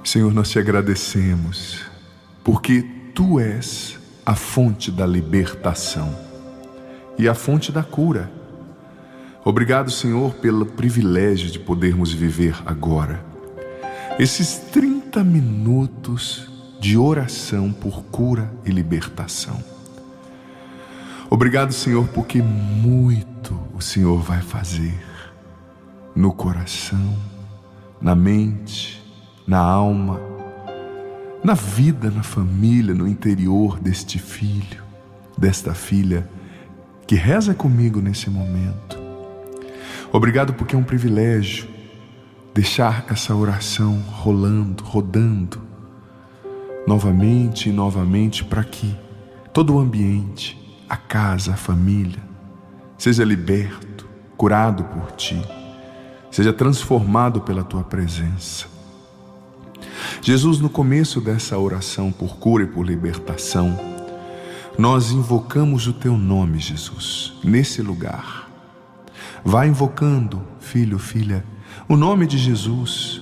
Senhor, nós te agradecemos, porque Tu és a fonte da libertação e a fonte da cura. Obrigado, Senhor, pelo privilégio de podermos viver agora esses 30 minutos de oração por cura e libertação. Obrigado, Senhor, porque muito o Senhor vai fazer no coração, na mente, na alma, na vida, na família, no interior deste filho, desta filha que reza comigo nesse momento. Obrigado porque é um privilégio deixar essa oração rodando novamente e novamente, para que todo o ambiente, a casa, a família, seja liberto, curado por Ti, seja transformado pela Tua presença. Jesus, no começo dessa oração por cura e por libertação, nós invocamos o Teu nome, Jesus, nesse lugar. Vai invocando, filho, filha, o nome de Jesus.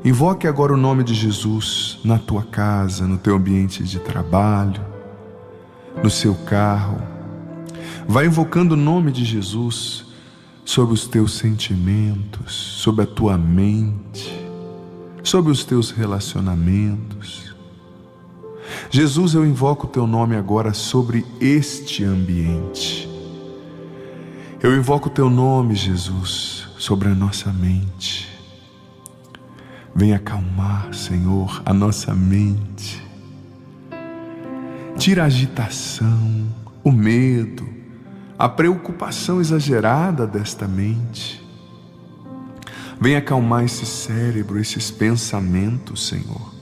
Invoque agora o nome de Jesus na tua casa, no teu ambiente de trabalho, no seu carro. Vai invocando o nome de Jesus sobre os teus sentimentos, sobre a tua mente, sobre os teus relacionamentos. Jesus, eu invoco o teu nome agora sobre este ambiente. Eu invoco o teu nome, Jesus, sobre a nossa mente. Vem acalmar, Senhor, a nossa mente. Tira a agitação, o medo, a preocupação exagerada desta mente. Vem acalmar esse cérebro, esses pensamentos, Senhor.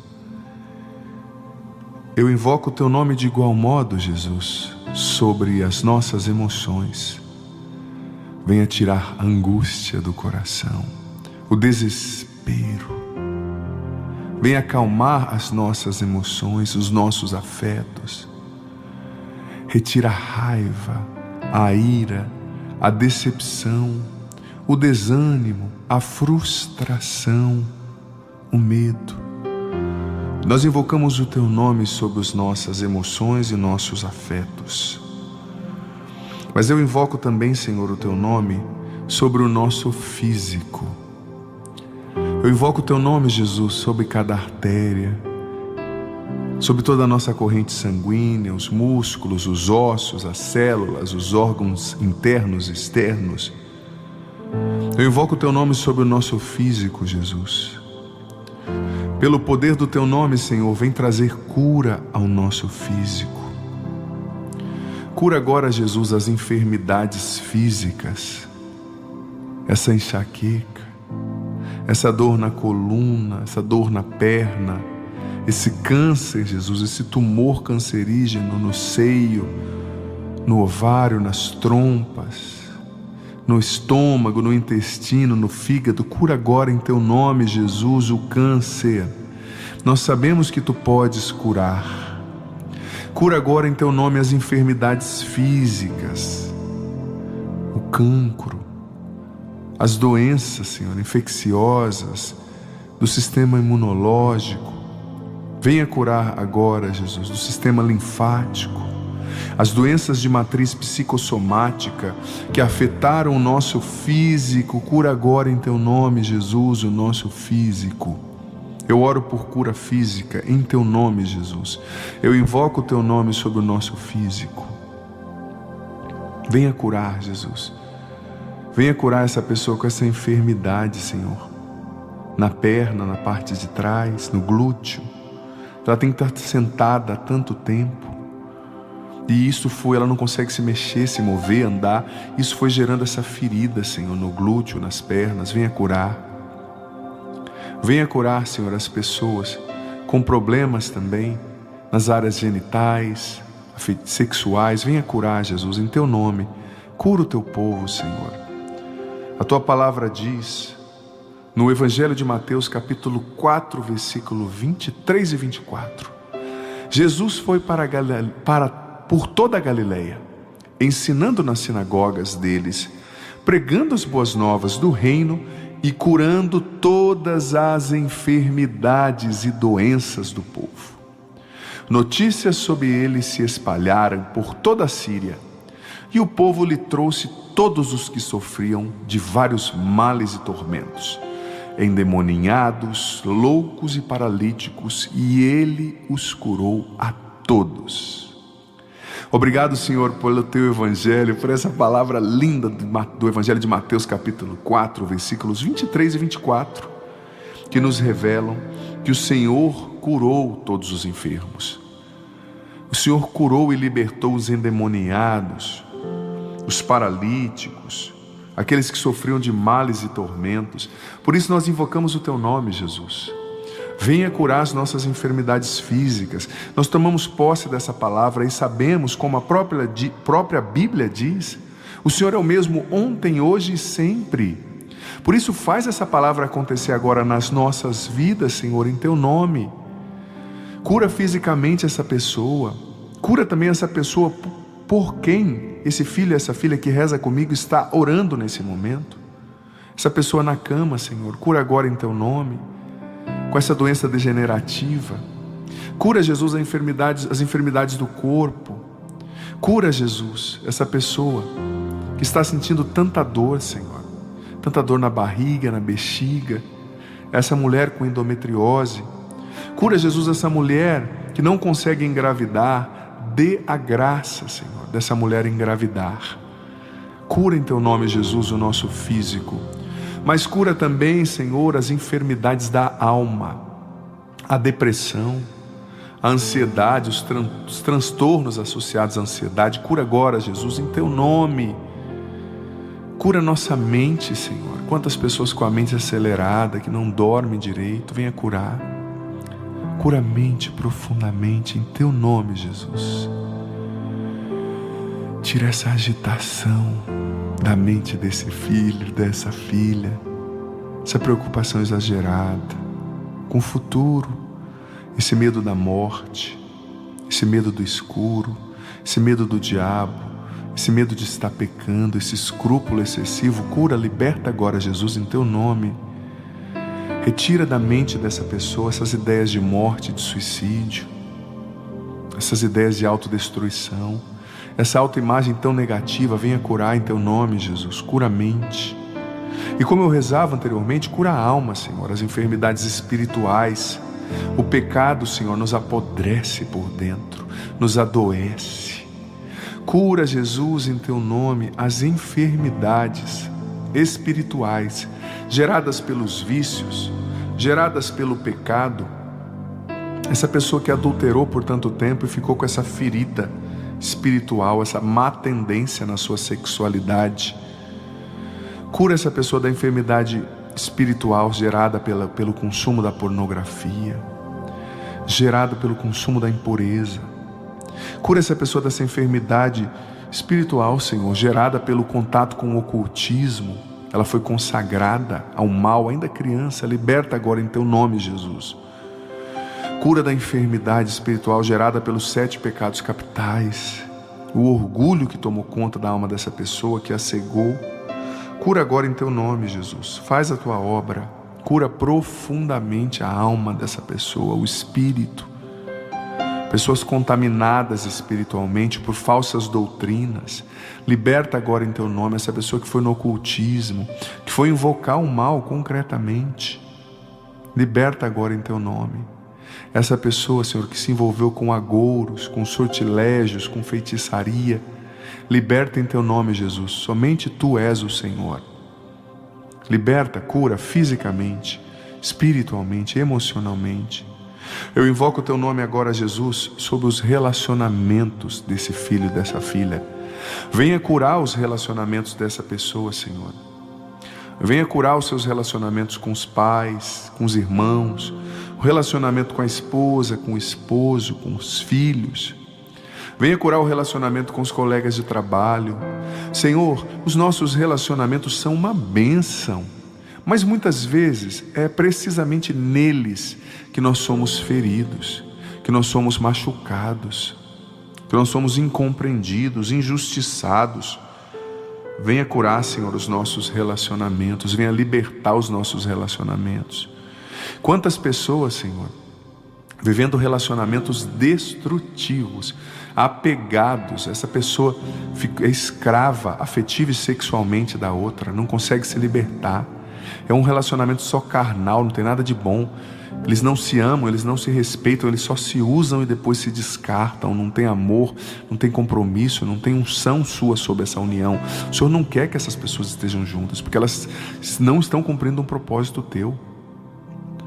Eu invoco o teu nome de igual modo, Jesus, sobre as nossas emoções. Venha tirar a angústia do coração, o desespero. Venha acalmar as nossas emoções, os nossos afetos. Retira a raiva, a ira, a decepção, o desânimo, a frustração, o medo. Nós invocamos o teu nome sobre as nossas emoções e nossos afetos. Mas eu invoco também, Senhor, o teu nome sobre o nosso físico. Eu invoco o teu nome, Jesus, sobre cada artéria, sobre toda a nossa corrente sanguínea, os músculos, os ossos, as células, os órgãos internos e externos. Eu invoco o teu nome sobre o nosso físico, Jesus. Pelo poder do teu nome, Senhor, vem trazer cura ao nosso físico. Cura agora, Jesus, as enfermidades físicas, essa enxaqueca, essa dor na coluna, essa dor na perna, esse câncer, Jesus, esse tumor cancerígeno no seio, no ovário, nas trompas, no estômago, no intestino, no fígado. Cura agora em teu nome, Jesus, o câncer. Nós sabemos que tu podes curar. Cura agora em teu nome as enfermidades físicas, o cancro, as doenças, Senhor, infecciosas do sistema imunológico. Venha curar agora, Jesus, do sistema linfático, as doenças de matriz psicossomática que afetaram o nosso físico. Cura agora em teu nome, Jesus, o nosso físico. Eu oro por cura física em teu nome, Jesus. Eu invoco o teu nome sobre o nosso físico. Venha curar, Jesus. Venha curar essa pessoa com essa enfermidade, Senhor. Na perna, na parte de trás, no glúteo. Ela tem que estar sentada há tanto tempo. E ela não consegue se mexer, se mover, andar. Isso foi gerando essa ferida, Senhor, no glúteo, nas pernas. Venha curar. Venha curar, Senhor, as pessoas com problemas também nas áreas genitais, sexuais. Venha curar, Jesus, em teu nome. Cura o teu povo, Senhor. A tua palavra diz, no Evangelho de Mateus, capítulo 4, versículo 23 e 24. Jesus foi por toda a Galileia, ensinando nas sinagogas deles, pregando as boas novas do reino e curando todas as enfermidades e doenças do povo. Notícias sobre ele se espalharam por toda a Síria, e o povo lhe trouxe todos os que sofriam de vários males e tormentos, endemoninhados, loucos e paralíticos, e ele os curou a todos. Obrigado, Senhor, pelo teu evangelho, por essa palavra linda do evangelho de Mateus capítulo 4, versículos 23 e 24, que nos revelam que o Senhor curou todos os enfermos. O Senhor curou e libertou os endemoniados, os paralíticos, aqueles que sofriam de males e tormentos. Por isso nós invocamos o teu nome, Jesus. Venha curar as nossas enfermidades físicas. Nós tomamos posse dessa palavra e sabemos, como a própria Bíblia diz, o Senhor é o mesmo ontem, hoje e sempre. Por isso faz essa palavra acontecer agora nas nossas vidas, Senhor, em teu nome. Cura fisicamente essa pessoa. Cura também essa pessoa por quem esse filho, essa filha que reza comigo está orando nesse momento. Essa pessoa na cama, Senhor, cura agora em teu nome, com essa doença degenerativa. Cura, Jesus, as enfermidades do corpo. Cura, Jesus, essa pessoa que está sentindo tanta dor, Senhor, tanta dor na barriga, na bexiga, essa mulher com endometriose. Cura, Jesus, essa mulher que não consegue engravidar. Dê a graça, Senhor, dessa mulher engravidar. Cura em teu nome, Jesus, o nosso físico, mas cura também, Senhor, as enfermidades da alma, a depressão, a ansiedade, os transtornos associados à ansiedade. Cura agora, Jesus, em teu nome. Cura nossa mente, Senhor. Quantas pessoas com a mente acelerada, que não dormem direito, venha curar. Cura a mente profundamente, em teu nome, Jesus. Tira essa agitação da mente desse filho, dessa filha, essa preocupação exagerada com o futuro, esse medo da morte, esse medo do escuro, esse medo do diabo, esse medo de estar pecando, esse escrúpulo excessivo. Cura, liberta agora, Jesus, em teu nome. Retira da mente dessa pessoa essas ideias de morte, de suicídio, essas ideias de autodestruição, essa autoimagem tão negativa. Venha curar em teu nome, Jesus. Cura a mente. E como eu rezava anteriormente, cura a alma, Senhor, as enfermidades espirituais. O pecado, Senhor, nos apodrece por dentro, nos adoece. Cura, Jesus, em teu nome, as enfermidades espirituais geradas pelos vícios, geradas pelo pecado. Essa pessoa que adulterou por tanto tempo e ficou com essa ferida espiritual, essa má tendência na sua sexualidade. Cura essa pessoa da enfermidade espiritual gerada pelo consumo da pornografia, gerada pelo consumo da impureza. Cura essa pessoa dessa enfermidade espiritual, Senhor, gerada pelo contato com o ocultismo. Ela foi consagrada ao mal ainda criança. Liberta agora em teu nome, Jesus. Cura da enfermidade espiritual gerada pelos 7 pecados capitais, o orgulho que tomou conta da alma dessa pessoa, que a cegou. Cura agora em teu nome, Jesus. Faz a tua obra. Cura profundamente a alma dessa pessoa, o espírito. Pessoas contaminadas espiritualmente por falsas doutrinas. Liberta agora em teu nome essa pessoa que foi no ocultismo, que foi invocar o mal concretamente. Liberta agora em teu nome essa pessoa, Senhor, que se envolveu com agouros, com sortilégios, com feitiçaria. Liberta em teu nome, Jesus. Somente tu és o Senhor. Liberta, cura fisicamente, espiritualmente, emocionalmente. Eu invoco o teu nome agora, Jesus, sobre os relacionamentos desse filho e dessa filha. Venha curar os relacionamentos dessa pessoa, Senhor. Venha curar os seus relacionamentos com os pais, com os irmãos, o relacionamento com a esposa, com o esposo, com os filhos. Venha curar o relacionamento com os colegas de trabalho. Senhor, os nossos relacionamentos são uma bênção, mas muitas vezes é precisamente neles que nós somos feridos, que nós somos machucados, que nós somos incompreendidos, injustiçados. Venha curar, Senhor, os nossos relacionamentos. Venha libertar os nossos relacionamentos. Quantas pessoas, Senhor, vivendo relacionamentos destrutivos, apegados, essa pessoa é escrava afetiva e sexualmente da outra, não consegue se libertar. É um relacionamento só carnal, não tem nada de bom. Eles não se amam, eles não se respeitam, eles só se usam e depois se descartam. Não tem amor, não tem compromisso, não tem unção sua sobre essa união. O Senhor não quer que essas pessoas estejam juntas, porque elas não estão cumprindo um propósito teu.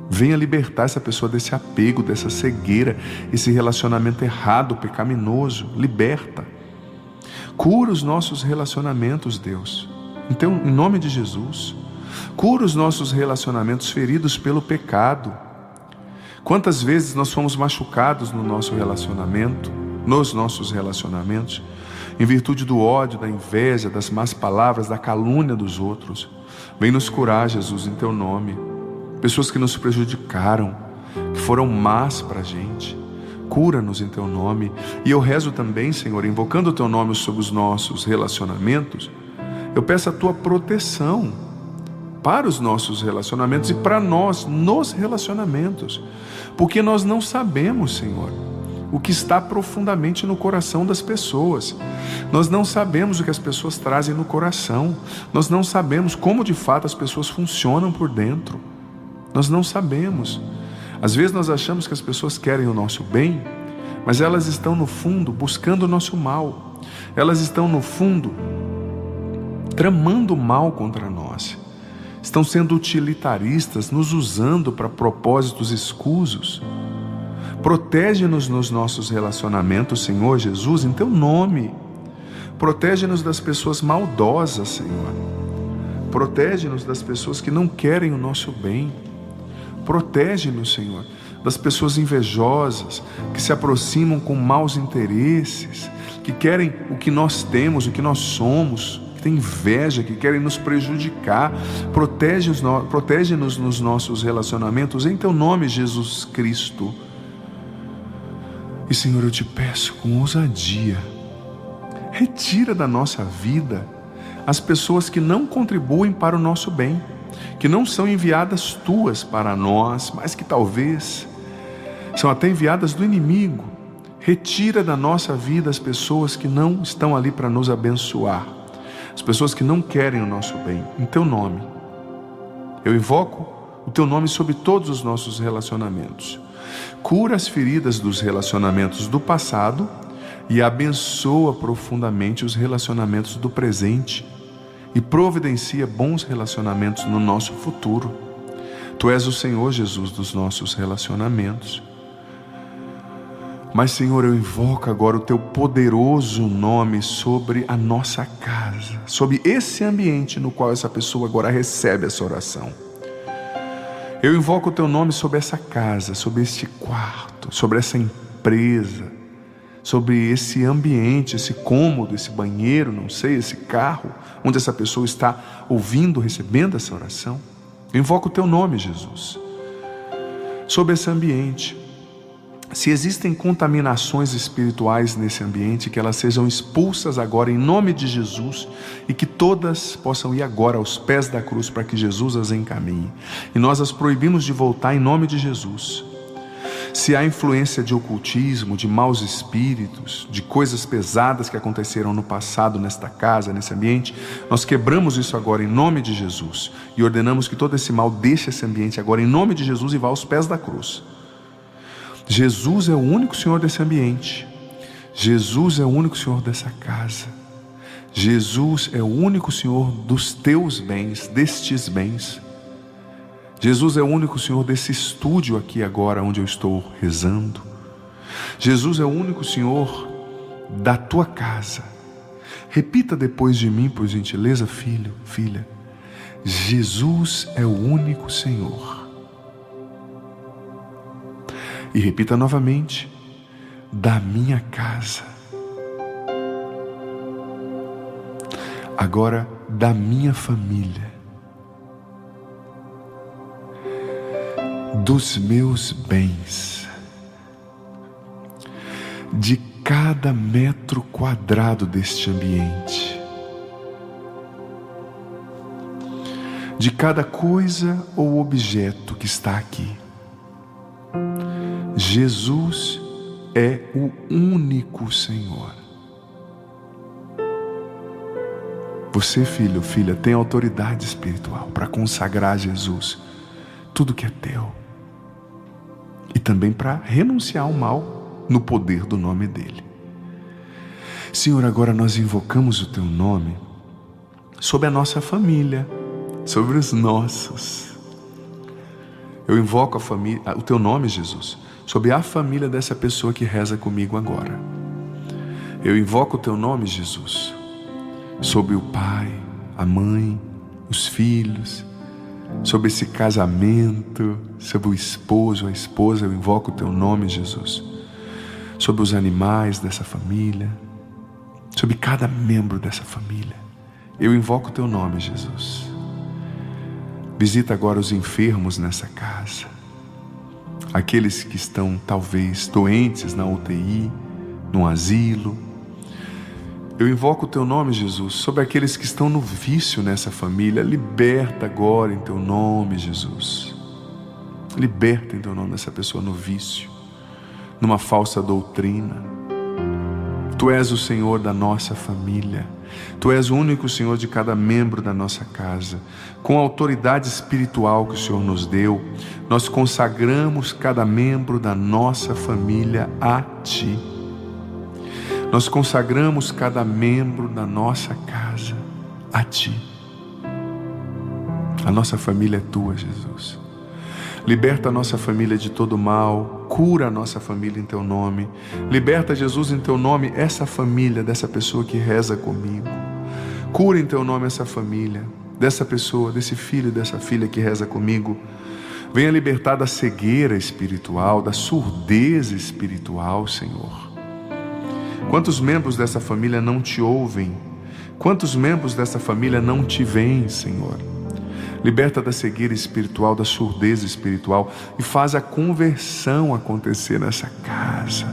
Venha libertar essa pessoa desse apego, dessa cegueira, esse relacionamento errado, pecaminoso. Liberta. Cura os nossos relacionamentos, Deus. Então, em nome de Jesus, cura os nossos relacionamentos feridos pelo pecado. Quantas vezes nós fomos machucados no nosso relacionamento, nos nossos relacionamentos, em virtude do ódio, da inveja, das más palavras, da calúnia dos outros. Vem nos curar, Jesus, em teu nome. Pessoas que nos prejudicaram, que foram más para a gente. Cura-nos em teu nome. E eu rezo também, Senhor, invocando o teu nome sobre os nossos relacionamentos, eu peço a tua proteção para os nossos relacionamentos e para nós nos relacionamentos, porque nós não sabemos, Senhor, o que está profundamente no coração das pessoas. Nós não sabemos o que as pessoas trazem no coração. Nós não sabemos como de fato as pessoas funcionam por dentro. Nós não sabemos. Às vezes nós achamos que as pessoas querem o nosso bem, mas elas estão no fundo buscando o nosso mal. Elas estão no fundo tramando mal contra nós. Estão sendo utilitaristas, nos usando para propósitos escusos. Protege-nos nos nossos relacionamentos, Senhor Jesus, em teu nome. Protege-nos das pessoas maldosas, Senhor. Protege-nos das pessoas que não querem o nosso bem. Protege-nos, Senhor, das pessoas invejosas, que se aproximam com maus interesses, que querem o que nós temos, o que nós somos, que têm inveja, que querem nos prejudicar. Protege-nos nos nossos relacionamentos, em teu nome, Jesus Cristo. E, Senhor, eu te peço com ousadia, retira da nossa vida as pessoas que não contribuem para o nosso bem, que não são enviadas tuas para nós, mas que talvez são até enviadas do inimigo. Retira da nossa vida as pessoas que não estão ali para nos abençoar, as pessoas que não querem o nosso bem. Em teu nome, eu invoco o teu nome sobre todos os nossos relacionamentos. Cura as feridas dos relacionamentos do passado e abençoa profundamente os relacionamentos do presente e providencia bons relacionamentos no nosso futuro. Tu és o Senhor, Jesus, dos nossos relacionamentos. Mas, Senhor, eu invoco agora o teu poderoso nome sobre a nossa casa, sobre esse ambiente no qual essa pessoa agora recebe essa oração. Eu invoco o teu nome sobre essa casa, sobre este quarto, sobre essa empresa, sobre esse ambiente, esse cômodo, esse banheiro, não sei, esse carro, onde essa pessoa está ouvindo, recebendo essa oração. Eu invoco o teu nome, Jesus, sobre esse ambiente. Se existem contaminações espirituais nesse ambiente, que elas sejam expulsas agora em nome de Jesus e que todas possam ir agora aos pés da cruz para que Jesus as encaminhe. E nós as proibimos de voltar em nome de Jesus. Se há influência de ocultismo, de maus espíritos, de coisas pesadas que aconteceram no passado nesta casa, nesse ambiente, nós quebramos isso agora em nome de Jesus e ordenamos que todo esse mal deixe esse ambiente agora em nome de Jesus e vá aos pés da cruz. Jesus é o único Senhor desse ambiente. Jesus é o único Senhor dessa casa. Jesus é o único Senhor dos teus bens, destes bens. Jesus é o único Senhor desse estúdio aqui agora onde eu estou rezando. Jesus é o único Senhor da tua casa. Repita depois de mim, por gentileza, filho, filha. Jesus é o único Senhor. E repita novamente: da minha casa. Agora, da minha família. Dos meus bens. De cada metro quadrado deste ambiente. de cada coisa ou objeto que está aqui. Jesus é o único Senhor. Você, filho, filha, tem autoridade espiritual para consagrar a Jesus tudo que é teu. E também para renunciar ao mal no poder do nome dele. Senhor, agora nós invocamos o teu nome sobre a nossa família, sobre os nossos. Eu invoco o teu nome, Jesus, sobre a família dessa pessoa que reza comigo agora. Eu invoco o teu nome, Jesus, sobre o pai, a mãe, os filhos, sobre esse casamento, sobre o esposo, a esposa. Eu invoco o teu nome, Jesus, sobre os animais dessa família, sobre cada membro dessa família. Eu invoco o teu nome, Jesus. Visita agora os enfermos nessa casa, aqueles que estão talvez doentes na UTI, no asilo. Eu invoco o teu nome, Jesus, sobre aqueles que estão no vício nessa família. Liberta agora em teu nome, Jesus. Liberta em teu nome essa pessoa no vício, numa falsa doutrina. Tu és o Senhor da nossa família. Tu és o único Senhor de cada membro da nossa casa. Com a autoridade espiritual que o Senhor nos deu, nós consagramos cada membro da nossa família a Ti. Nós consagramos cada membro da nossa casa a Ti. A nossa família é Tua, Jesus. Liberta a nossa família de todo mal. Cura a nossa família em Teu nome. Liberta, Jesus, em Teu nome essa família dessa pessoa que reza comigo. Cura em Teu nome essa família, dessa pessoa, desse filho e dessa filha que reza comigo. Venha libertar da cegueira espiritual, da surdez espiritual, Senhor. Quantos membros dessa família não Te ouvem? Quantos membros dessa família não Te veem, Senhor? Liberta da cegueira espiritual, da surdez espiritual e faz a conversão acontecer nessa casa,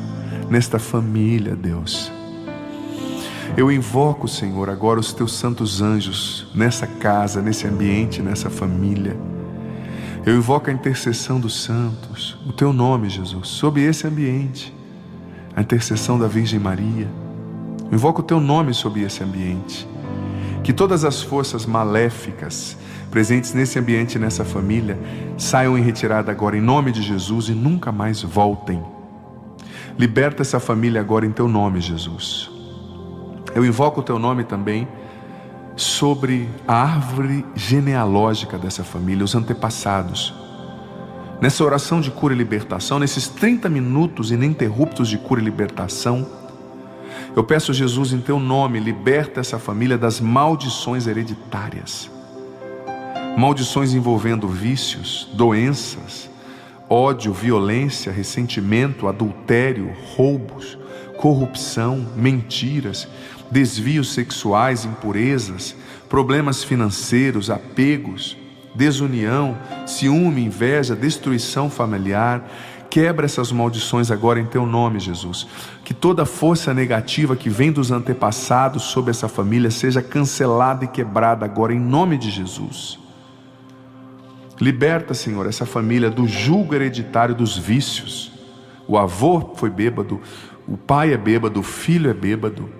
nesta família, Deus. Eu invoco, Senhor, agora os Teus santos anjos nessa casa, nesse ambiente, nessa família. Eu invoco a intercessão dos santos, o Teu nome, Jesus, sobre esse ambiente, a intercessão da Virgem Maria. Eu invoco o Teu nome sobre esse ambiente. Que todas as forças maléficas presentes nesse ambiente e nessa família saiam em retirada agora em nome de Jesus e nunca mais voltem. Liberta essa família agora em Teu nome, Jesus. Eu invoco o Teu nome também sobre a árvore genealógica dessa família, os antepassados. Nessa oração de cura e libertação, nesses 30 minutos ininterruptos de cura e libertação, eu peço, Jesus, em Teu nome, liberta essa família das maldições hereditárias. Maldições envolvendo vícios, doenças, ódio, violência, ressentimento, adultério, roubos, corrupção, mentiras, desvios sexuais, impurezas, problemas financeiros, apegos, desunião, ciúme, inveja, destruição familiar. Quebra essas maldições agora em Teu nome, Jesus. Que toda força negativa que vem dos antepassados sobre essa família seja cancelada e quebrada agora em nome de Jesus. Liberta, Senhor, essa família do jugo hereditário dos vícios. O avô foi bêbado, o pai é bêbado, o filho é bêbado.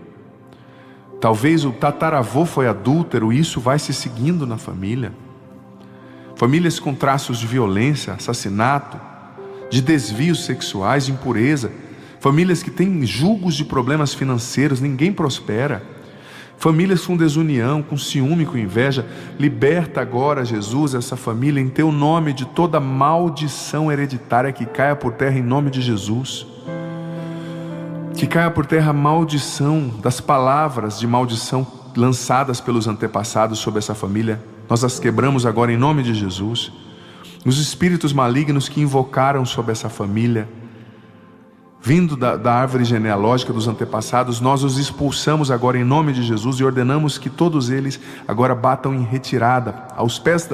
Talvez o tataravô foi adúltero, e isso vai se seguindo na família. Famílias com traços de violência, assassinato, de desvios sexuais, de impureza. Famílias que têm julgos de problemas financeiros, ninguém prospera. Famílias com desunião, com ciúme, com inveja. Liberta agora, Jesus, essa família em Teu nome de toda maldição hereditária, que caia por terra em nome de Jesus. Que caia por terra a maldição das palavras de maldição lançadas pelos antepassados sobre essa família. Nós as quebramos agora em nome de Jesus. Os espíritos malignos que invocaram sobre essa família, vindo da árvore genealógica dos antepassados, nós os expulsamos agora em nome de Jesus e ordenamos que todos eles agora batam em retirada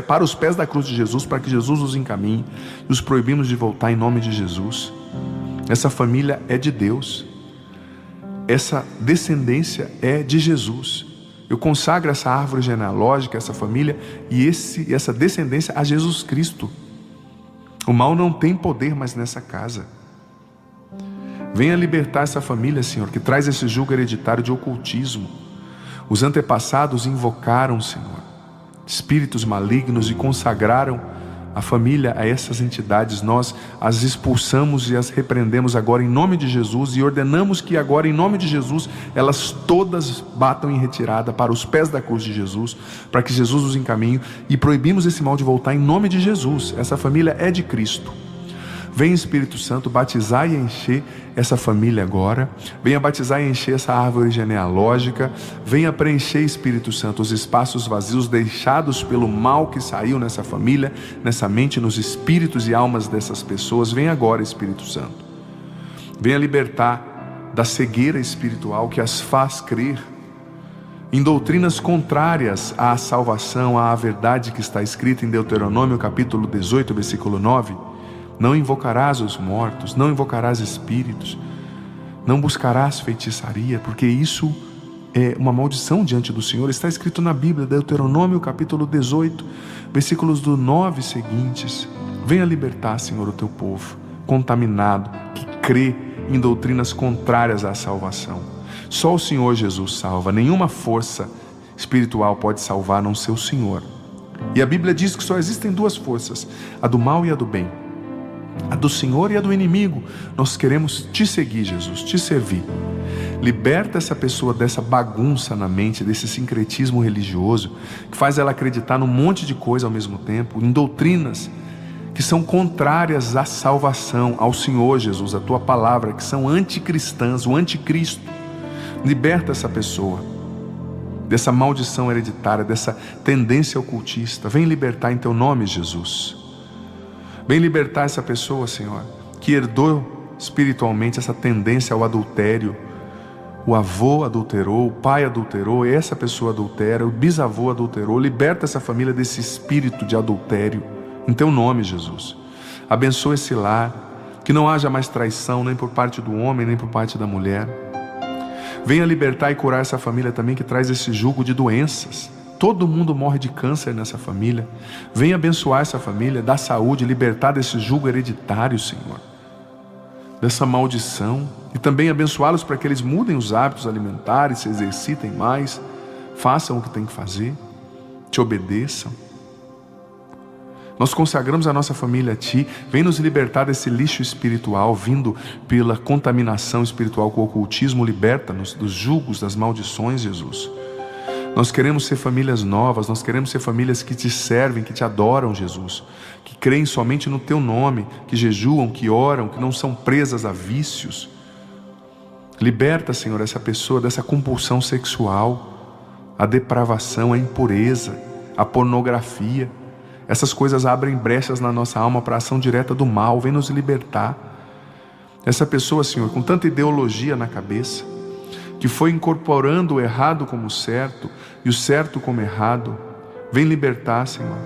para os pés da cruz de Jesus, para que Jesus os encaminhe, e os proibimos de voltar em nome de Jesus. Essa família é de Deus, essa descendência é de Jesus, Eu consagro essa árvore genealógica, essa família e essa descendência a Jesus Cristo. O mal não tem poder mais nessa casa. Venha libertar essa família, Senhor, que traz esse jugo hereditário de ocultismo. Os antepassados invocaram, Senhor, espíritos malignos e consagraram a família a essas entidades. Nós as expulsamos e as repreendemos agora em nome de Jesus e ordenamos que agora em nome de Jesus elas todas batam em retirada para os pés da cruz de Jesus, para que Jesus os encaminhe, e proibimos esse mal de voltar em nome de Jesus. Essa família é de Cristo. Venha, Espírito Santo, batizar e encher essa família agora. Venha batizar e encher essa árvore genealógica. Venha preencher, Espírito Santo, os espaços vazios deixados pelo mal que saiu nessa família, nessa mente, nos espíritos e almas dessas pessoas. Venha agora, Espírito Santo. Venha libertar da cegueira espiritual que as faz crer em doutrinas contrárias à salvação, à verdade que está escrita em Deuteronômio capítulo 18, versículo 9. Não invocarás os mortos, não invocarás espíritos, não buscarás feitiçaria, porque isso é uma maldição diante do Senhor. Está escrito na Bíblia, Deuteronômio capítulo 18, versículos do 9 seguintes. Venha libertar, Senhor, o teu povo contaminado, que crê em doutrinas contrárias à salvação. Só o Senhor Jesus salva, nenhuma força espiritual pode salvar a não ser o Senhor. E a Bíblia diz que só existem duas forças, a do mal e a do bem, a do Senhor e a do inimigo. Nós queremos te seguir, Jesus, te servir. Liberta essa pessoa dessa bagunça na mente, desse sincretismo religioso, que faz ela acreditar num monte de coisa ao mesmo tempo, em doutrinas que são contrárias à salvação, ao Senhor Jesus, a tua palavra, que são anticristãs, o anticristo. Liberta essa pessoa dessa maldição hereditária, dessa tendência ocultista. Vem libertar em teu nome, Jesus. Vem libertar essa pessoa, Senhor, que herdou espiritualmente essa tendência ao adultério. O avô adulterou, o pai adulterou, essa pessoa adultera, o bisavô adulterou. Liberta essa família desse espírito de adultério, em teu nome, Jesus. Abençoa esse lar, que não haja mais traição, nem por parte do homem, nem por parte da mulher. Venha libertar e curar essa família também, que traz esse jugo de doenças. Todo mundo morre de câncer nessa família. Venha abençoar essa família, dar saúde, libertar desse jugo hereditário, Senhor, dessa maldição. E também abençoá-los para que eles mudem os hábitos alimentares, se exercitem mais, façam o que tem que fazer, te obedeçam. Nós consagramos a nossa família a Ti. Vem nos libertar desse lixo espiritual vindo pela contaminação espiritual com o ocultismo. Liberta-nos dos jugos, das maldições, Jesus. Nós queremos ser famílias novas, nós queremos ser famílias que te servem, que te adoram, Jesus, que creem somente no teu nome, que jejuam, que oram, que não são presas a vícios. Liberta, Senhor, essa pessoa dessa compulsão sexual, a depravação, a impureza, a pornografia. Essas coisas abrem brechas na nossa alma para a ação direta do mal. Vem nos libertar. Essa pessoa, Senhor, com tanta ideologia na cabeça, que foi incorporando o errado como certo e o certo como errado, vem libertar, Senhor.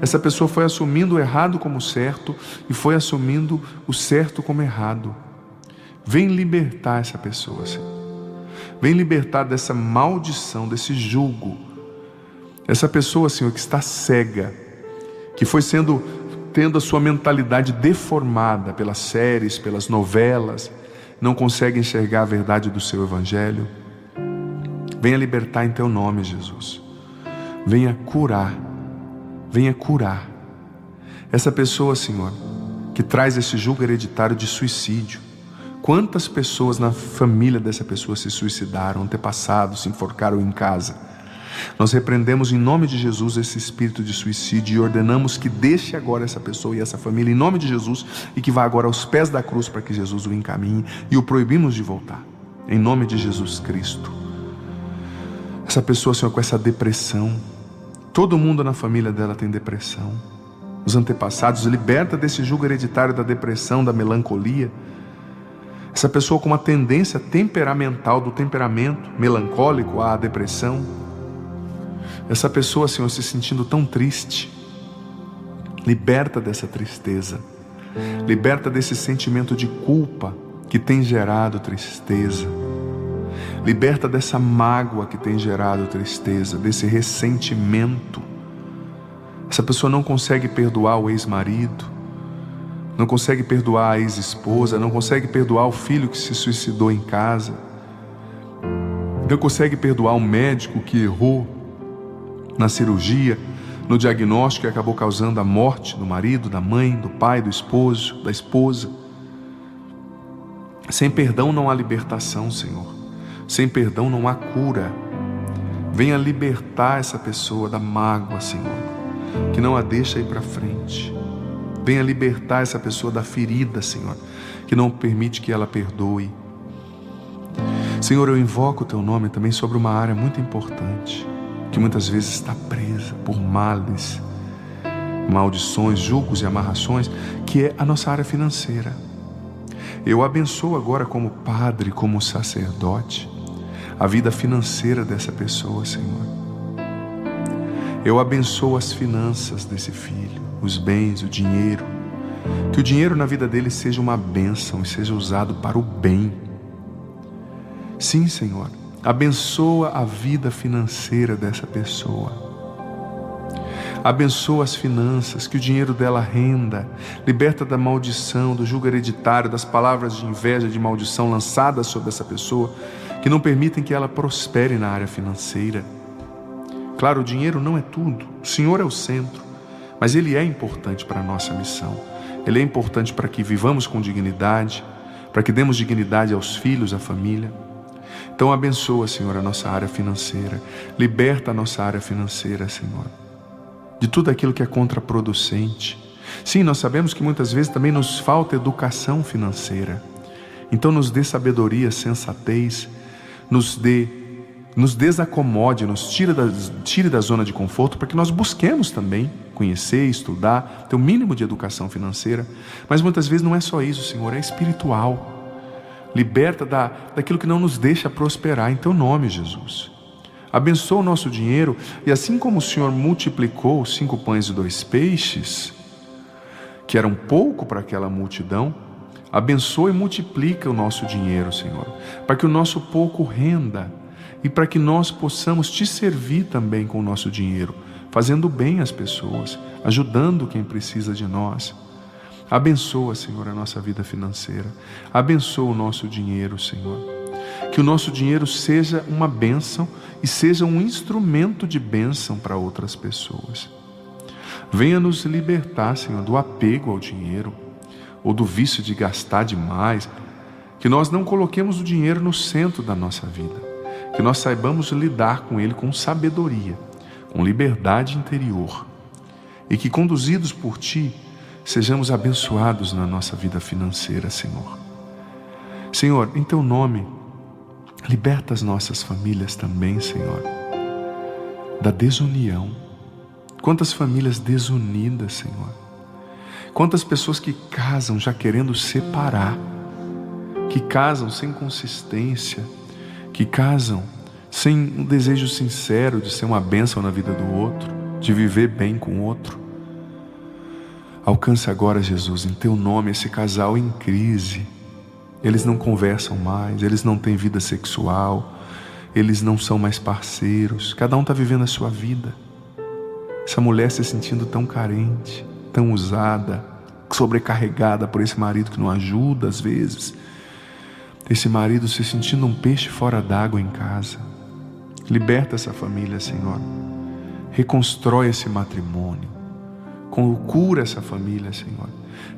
Essa pessoa foi assumindo o errado como certo e foi assumindo o certo como errado. Vem libertar essa pessoa, Senhor. Vem libertar dessa maldição, desse jugo. Essa pessoa, Senhor, que está cega, que foi tendo a sua mentalidade deformada pelas séries, pelas novelas, não consegue enxergar a verdade do seu Evangelho. Venha libertar em teu nome, Jesus. Venha curar. Venha curar. Essa pessoa, Senhor, que traz esse jugo hereditário de suicídio. Quantas pessoas na família dessa pessoa se suicidaram, antepassados, se enforcaram em casa? Nós repreendemos em nome de Jesus esse espírito de suicídio e ordenamos que deixe agora essa pessoa e essa família em nome de Jesus e que vá agora aos pés da cruz para que Jesus o encaminhe, e o proibimos de voltar em nome de Jesus Cristo. Essa pessoa, Senhor, com essa depressão, todo mundo na família dela tem depressão, os antepassados, liberta desse jugo hereditário da depressão, da melancolia. Essa pessoa com uma tendência temperamental, do temperamento melancólico à depressão. Essa pessoa, Senhor, se sentindo tão triste, liberta dessa tristeza, liberta desse sentimento de culpa que tem gerado tristeza. Liberta dessa mágoa que tem gerado tristeza, desse ressentimento. Essa pessoa não consegue perdoar o ex-marido, não consegue perdoar a ex-esposa, não consegue perdoar o filho que se suicidou em casa, não consegue perdoar o médico que errou na cirurgia, no diagnóstico, e acabou causando a morte do marido, da mãe, do pai, do esposo, da esposa. Sem perdão não há libertação, Senhor. Sem perdão não há cura. Venha libertar essa pessoa da mágoa, Senhor, que não a deixa ir para frente. Venha libertar essa pessoa da ferida, Senhor, que não permite que ela perdoe. Senhor, eu invoco o Teu nome também sobre uma área muito importante, que muitas vezes está presa por males, maldições, julgos e amarrações, que é a nossa área financeira. Eu abençoo agora, como padre, como sacerdote, a vida financeira dessa pessoa, Senhor. Eu abençoo as finanças desse filho, os bens, o dinheiro. Que o dinheiro na vida dele seja uma bênção e seja usado para o bem. Sim, Senhor. Abençoa a vida financeira dessa pessoa. Abençoa as finanças, que o dinheiro dela renda. Liberta da maldição, do jugo hereditário, das palavras de inveja, de maldição lançadas sobre essa pessoa, que não permitem que ela prospere na área financeira. Claro, o dinheiro não é tudo. O Senhor é o centro, mas Ele é importante para a nossa missão. Ele é importante para que vivamos com dignidade, para que demos dignidade aos filhos, à família. Então abençoa, Senhor, a nossa área financeira. Liberta a nossa área financeira, Senhor, de tudo aquilo que é contraproducente. Sim, nós sabemos que muitas vezes também nos falta educação financeira. Então nos dê sabedoria, sensatez, nos desacomode, nos tire da zona de conforto, para que nós busquemos também conhecer, estudar, ter o mínimo de educação financeira. Mas muitas vezes não é só isso, Senhor, é espiritual. Liberta daquilo que não nos deixa prosperar, em Teu nome, Jesus. Abençoa o nosso dinheiro, e assim como o Senhor multiplicou os 5 pães e 2 peixes, que eram pouco para aquela multidão, abençoa e multiplica o nosso dinheiro, Senhor, para que o nosso pouco renda, e para que nós possamos Te servir também com o nosso dinheiro, fazendo bem às pessoas, ajudando quem precisa de nós. Abençoa, Senhor, a nossa vida financeira. Abençoa o nosso dinheiro, Senhor. Que o nosso dinheiro seja uma bênção e seja um instrumento de bênção para outras pessoas. Venha nos libertar, Senhor, do apego ao dinheiro, ou do vício de gastar demais. Que nós não coloquemos o dinheiro no centro da nossa vida. Que nós saibamos lidar com ele com sabedoria, com liberdade interior. E que, conduzidos por Ti, sejamos abençoados na nossa vida financeira, Senhor. Senhor, em Teu nome, liberta as nossas famílias também, Senhor, da desunião. Quantas famílias desunidas, Senhor. Quantas pessoas que casam já querendo separar, que casam sem consistência, que casam sem um desejo sincero de ser uma bênção na vida do outro, de viver bem com o outro. Alcance agora, Jesus, em Teu nome, esse casal em crise. Eles não conversam mais, eles não têm vida sexual, eles não são mais parceiros, cada um está vivendo a sua vida. Essa mulher se sentindo tão carente, tão usada, sobrecarregada por esse marido que não ajuda às vezes. Esse marido se sentindo um peixe fora d'água em casa. Liberta essa família, Senhor. Reconstrói esse matrimônio. Cura essa família, Senhor.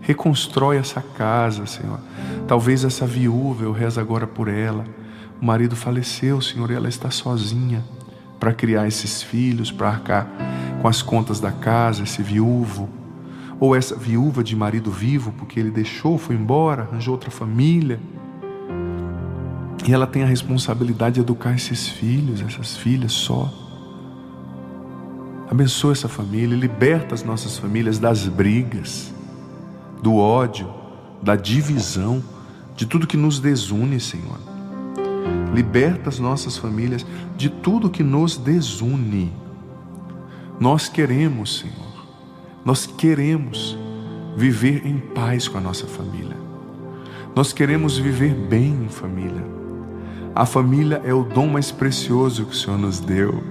Reconstrói essa casa, Senhor. Talvez essa viúva, eu rezo agora por ela. O marido faleceu, Senhor, e ela está sozinha para criar esses filhos, para arcar com as contas da casa, esse viúvo. Ou essa viúva de marido vivo, porque ele deixou, foi embora, arranjou outra família. E ela tem a responsabilidade de educar esses filhos, essas filhas só. Abençoa essa família, liberta as nossas famílias das brigas, do ódio, da divisão, de tudo que nos desune, Senhor. Liberta as nossas famílias de tudo que nos desune. Nós queremos, Senhor, nós queremos viver em paz com a nossa família. Nós queremos viver bem em família. A família é o dom mais precioso que o Senhor nos deu.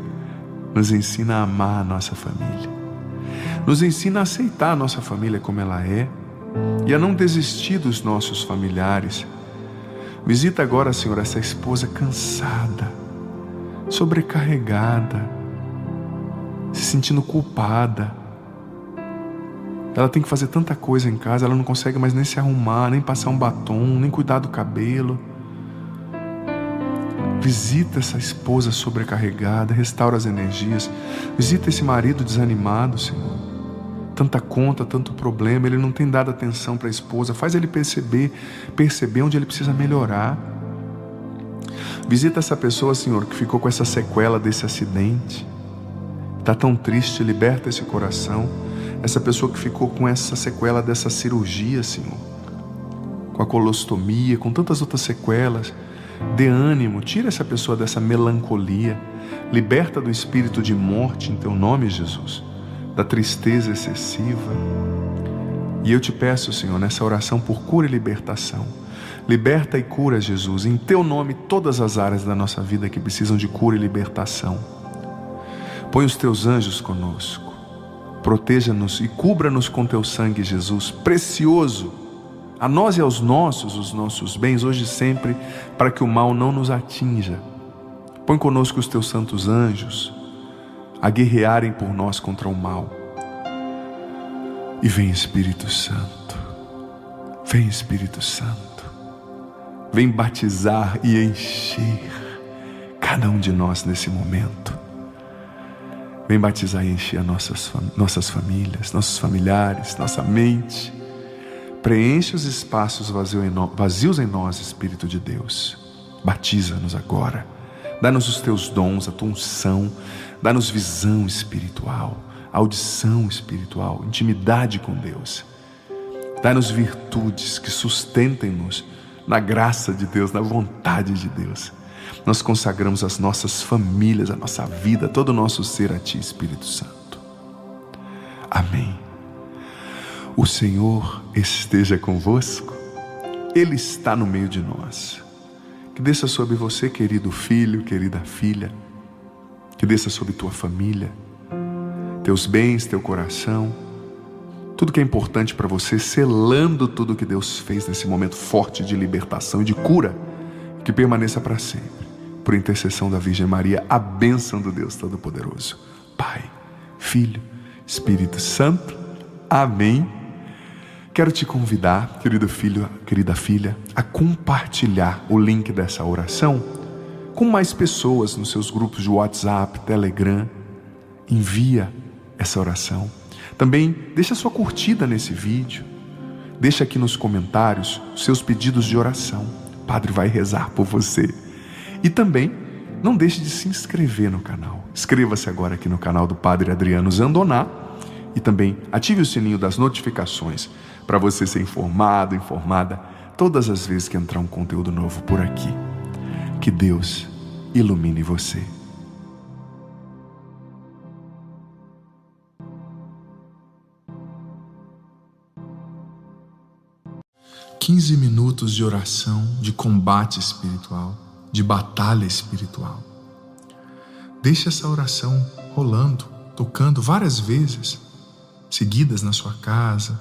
Nos ensina a amar a nossa família. Nos ensina a aceitar a nossa família como ela é e a não desistir dos nossos familiares. Visita agora, Senhor, essa esposa cansada, sobrecarregada, se sentindo culpada. Ela tem que fazer tanta coisa em casa, ela não consegue mais nem se arrumar, nem passar um batom, nem cuidar do cabelo. Visita essa esposa sobrecarregada, restaura as energias. Visita esse marido desanimado, Senhor. Tanta conta, tanto problema, ele não tem dado atenção para a esposa. Faz ele perceber onde ele precisa melhorar. Visita essa pessoa, Senhor, que ficou com essa sequela desse acidente. Está tão triste, liberta esse coração. Essa pessoa que ficou com essa sequela dessa cirurgia, Senhor, com a colostomia, com tantas outras sequelas, dê ânimo, tira essa pessoa dessa melancolia, liberta do espírito de morte em Teu nome, Jesus, da tristeza excessiva. E eu te peço, Senhor, nessa oração por cura e libertação, liberta e cura, Jesus, em Teu nome todas as áreas da nossa vida que precisam de cura e libertação. Põe os Teus anjos conosco, proteja-nos e cubra-nos com Teu sangue, Jesus, precioso, a nós e aos nossos, os nossos bens, hoje e sempre, para que o mal não nos atinja. Põe conosco os Teus santos anjos, a guerrearem por nós contra o mal. E vem Espírito Santo, vem Espírito Santo, vem batizar e encher cada um de nós nesse momento. Vem batizar e encher nossas famílias, nossos familiares, nossa mente. Preenche os espaços vazios em nós, Espírito de Deus. Batiza-nos agora. Dá-nos os Teus dons, a Tua unção. Dá-nos visão espiritual, audição espiritual, intimidade com Deus. Dá-nos virtudes que sustentem-nos na graça de Deus, na vontade de Deus. Nós consagramos as nossas famílias, a nossa vida, todo o nosso ser a Ti, Espírito Santo. Amém. O Senhor esteja convosco, Ele está no meio de nós. Que desça sobre você, querido filho, querida filha, que desça sobre tua família, teus bens, teu coração, tudo que é importante para você, selando tudo que Deus fez nesse momento forte de libertação e de cura, que permaneça para sempre. Por intercessão da Virgem Maria, a bênção do Deus Todo-Poderoso, Pai, Filho, Espírito Santo. Amém. Quero te convidar, querido filho, querida filha, a compartilhar o link dessa oração com mais pessoas nos seus grupos de WhatsApp, Telegram. Envia essa oração. Também deixa sua curtida nesse vídeo. Deixa aqui nos comentários os seus pedidos de oração. O Padre vai rezar por você. E também não deixe de se inscrever no canal. Inscreva-se agora aqui no canal do Padre Adriano Zandoná e também ative o sininho das notificações para você ser informado, informada todas as vezes que entrar um conteúdo novo por aqui. Que Deus ilumine você. Quinze minutos de oração, de combate espiritual, de batalha espiritual. Deixe essa oração rolando, tocando várias vezes, seguidas na sua casa,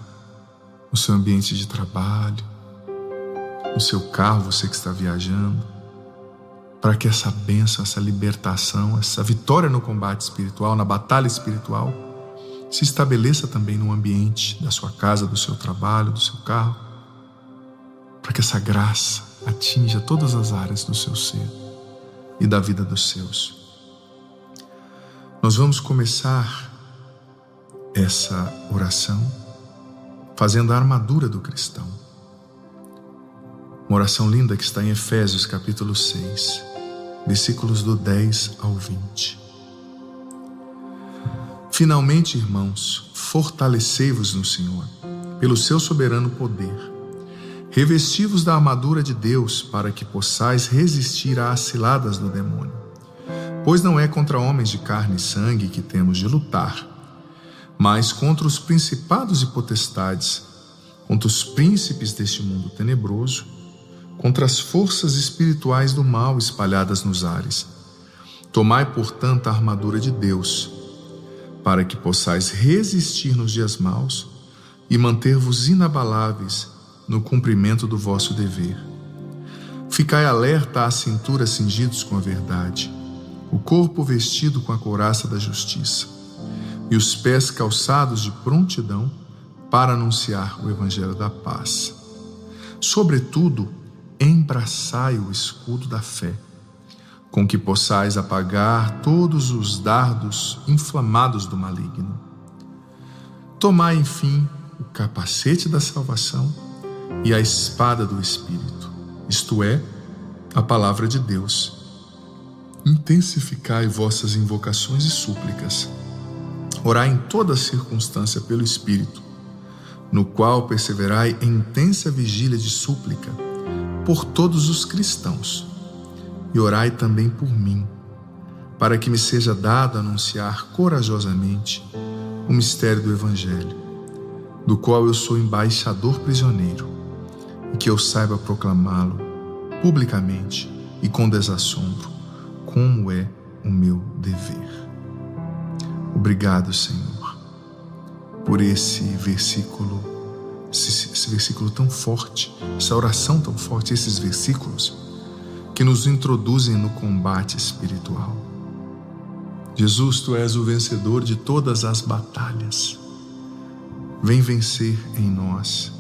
no seu ambiente de trabalho, no seu carro, você que está viajando, para que essa bênção, essa libertação, essa vitória no combate espiritual, na batalha espiritual, se estabeleça também no ambiente da sua casa, do seu trabalho, do seu carro, para que essa graça atinja todas as áreas do seu ser e da vida dos seus. Nós vamos começar essa oração fazendo a armadura do cristão. Uma oração linda que está em Efésios capítulo 6, versículos do 10 ao 20. Finalmente, irmãos, fortalecei-vos no Senhor, pelo seu soberano poder. Revesti-vos da armadura de Deus, para que possais resistir às ciladas do demônio. Pois não é contra homens de carne e sangue que temos de lutar, mas contra os principados e potestades, contra os príncipes deste mundo tenebroso, contra as forças espirituais do mal espalhadas nos ares. Tomai, portanto, a armadura de Deus, para que possais resistir nos dias maus e manter-vos inabaláveis no cumprimento do vosso dever. Ficai alerta à cintura cingidos com a verdade, o corpo vestido com a couraça da justiça e os pés calçados de prontidão para anunciar o evangelho da paz. Sobretudo, embraçai o escudo da fé, com que possais apagar todos os dardos inflamados do maligno. Tomai, enfim, o capacete da salvação e a espada do Espírito, isto é, a palavra de Deus. Intensificai vossas invocações e súplicas. Orai em toda circunstância pelo Espírito, no qual perseverai em intensa vigília de súplica por todos os cristãos. E orai também por mim, para que me seja dado anunciar corajosamente o mistério do Evangelho, do qual eu sou embaixador prisioneiro, e que eu saiba proclamá-lo publicamente e com desassombro, como é o meu dever. Obrigado, Senhor, por esse versículo tão forte, essa oração tão forte, esses versículos que nos introduzem no combate espiritual. Jesus, Tu és o vencedor de todas as batalhas. Vem vencer em nós,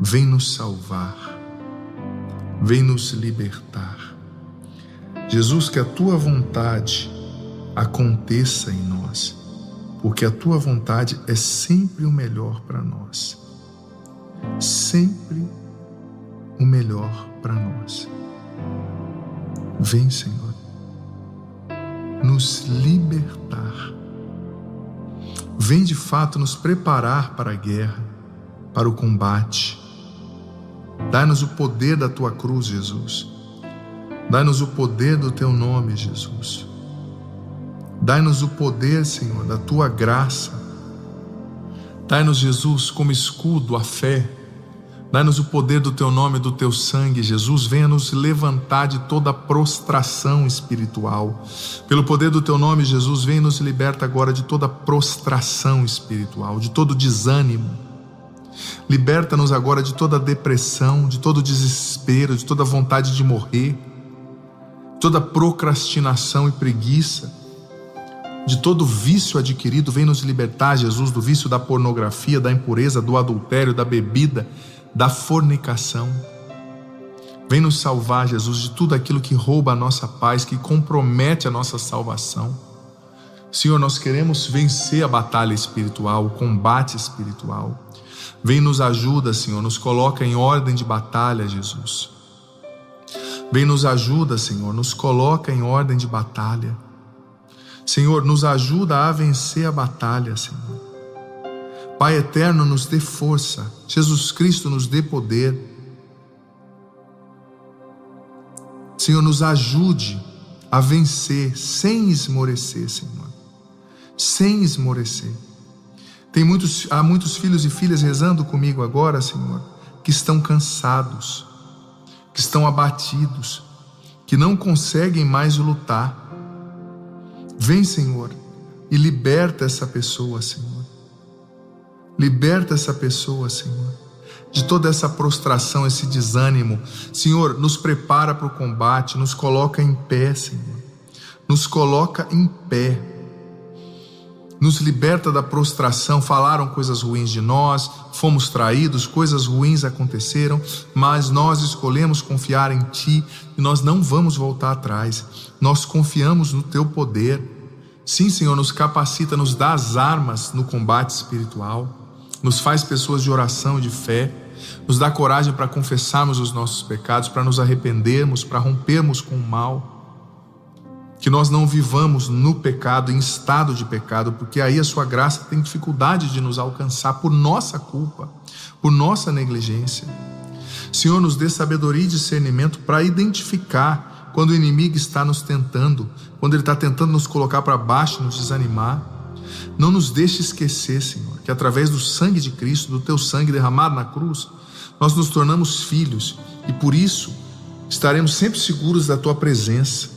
vem nos salvar, vem nos libertar. Jesus, que a Tua vontade aconteça em nós, porque a Tua vontade é sempre o melhor para nós. Sempre o melhor para nós. Vem, Senhor, nos libertar. Vem de fato nos preparar para a guerra, para o combate. Dá-nos o poder da Tua cruz, Jesus. Dá-nos o poder do Teu nome, Jesus. Dai-nos o poder, Senhor, da Tua graça. Dai-nos, Jesus, como escudo, a fé. Dai-nos o poder do Teu nome e do Teu sangue, Jesus. Venha nos levantar de toda prostração espiritual. Pelo poder do Teu nome, Jesus, venha e nos liberta agora de toda prostração espiritual, de todo desânimo. Liberta-nos agora de toda depressão, de todo desespero, de toda vontade de morrer, toda procrastinação e preguiça, de todo vício adquirido. Vem nos libertar, Jesus, do vício da pornografia, da impureza, do adultério, da bebida, da fornicação. Vem nos salvar, Jesus, de tudo aquilo que rouba a nossa paz, que compromete a nossa salvação. Senhor, nós queremos vencer a batalha espiritual, o combate espiritual. Vem nos ajuda, Senhor, nos coloca em ordem de batalha, Jesus. Vem nos ajuda, Senhor, nos coloca em ordem de batalha. Senhor, nos ajuda a vencer a batalha, Senhor. Pai eterno, nos dê força. Jesus Cristo, nos dê poder. Senhor, nos ajude a vencer sem esmorecer, Senhor. Sem esmorecer. Há muitos filhos e filhas rezando comigo agora, Senhor, que estão cansados, que estão abatidos, que não conseguem mais lutar. Vem, Senhor, e liberta essa pessoa, Senhor. Liberta essa pessoa, Senhor, de toda essa prostração, esse desânimo. Senhor, nos prepara para o combate, nos coloca em pé, Senhor. Nos coloca em pé. Nos liberta da prostração. Falaram coisas ruins de nós, fomos traídos, coisas ruins aconteceram, mas nós escolhemos confiar em Ti e nós não vamos voltar atrás. Nós confiamos no Teu poder. Sim, Senhor, nos capacita, nos dá as armas no combate espiritual, nos faz pessoas de oração e de fé, nos dá coragem para confessarmos os nossos pecados, para nos arrependermos, para rompermos com o mal. Que nós não vivamos no pecado, em estado de pecado, porque aí a Sua graça tem dificuldade de nos alcançar por nossa culpa, por nossa negligência. Senhor, nos dê sabedoria e discernimento para identificar quando o inimigo está nos tentando, quando ele está tentando nos colocar para baixo, nos desanimar. Não nos deixe esquecer, Senhor, que através do sangue de Cristo, do Teu sangue derramado na cruz, nós nos tornamos filhos e por isso estaremos sempre seguros da Tua presença.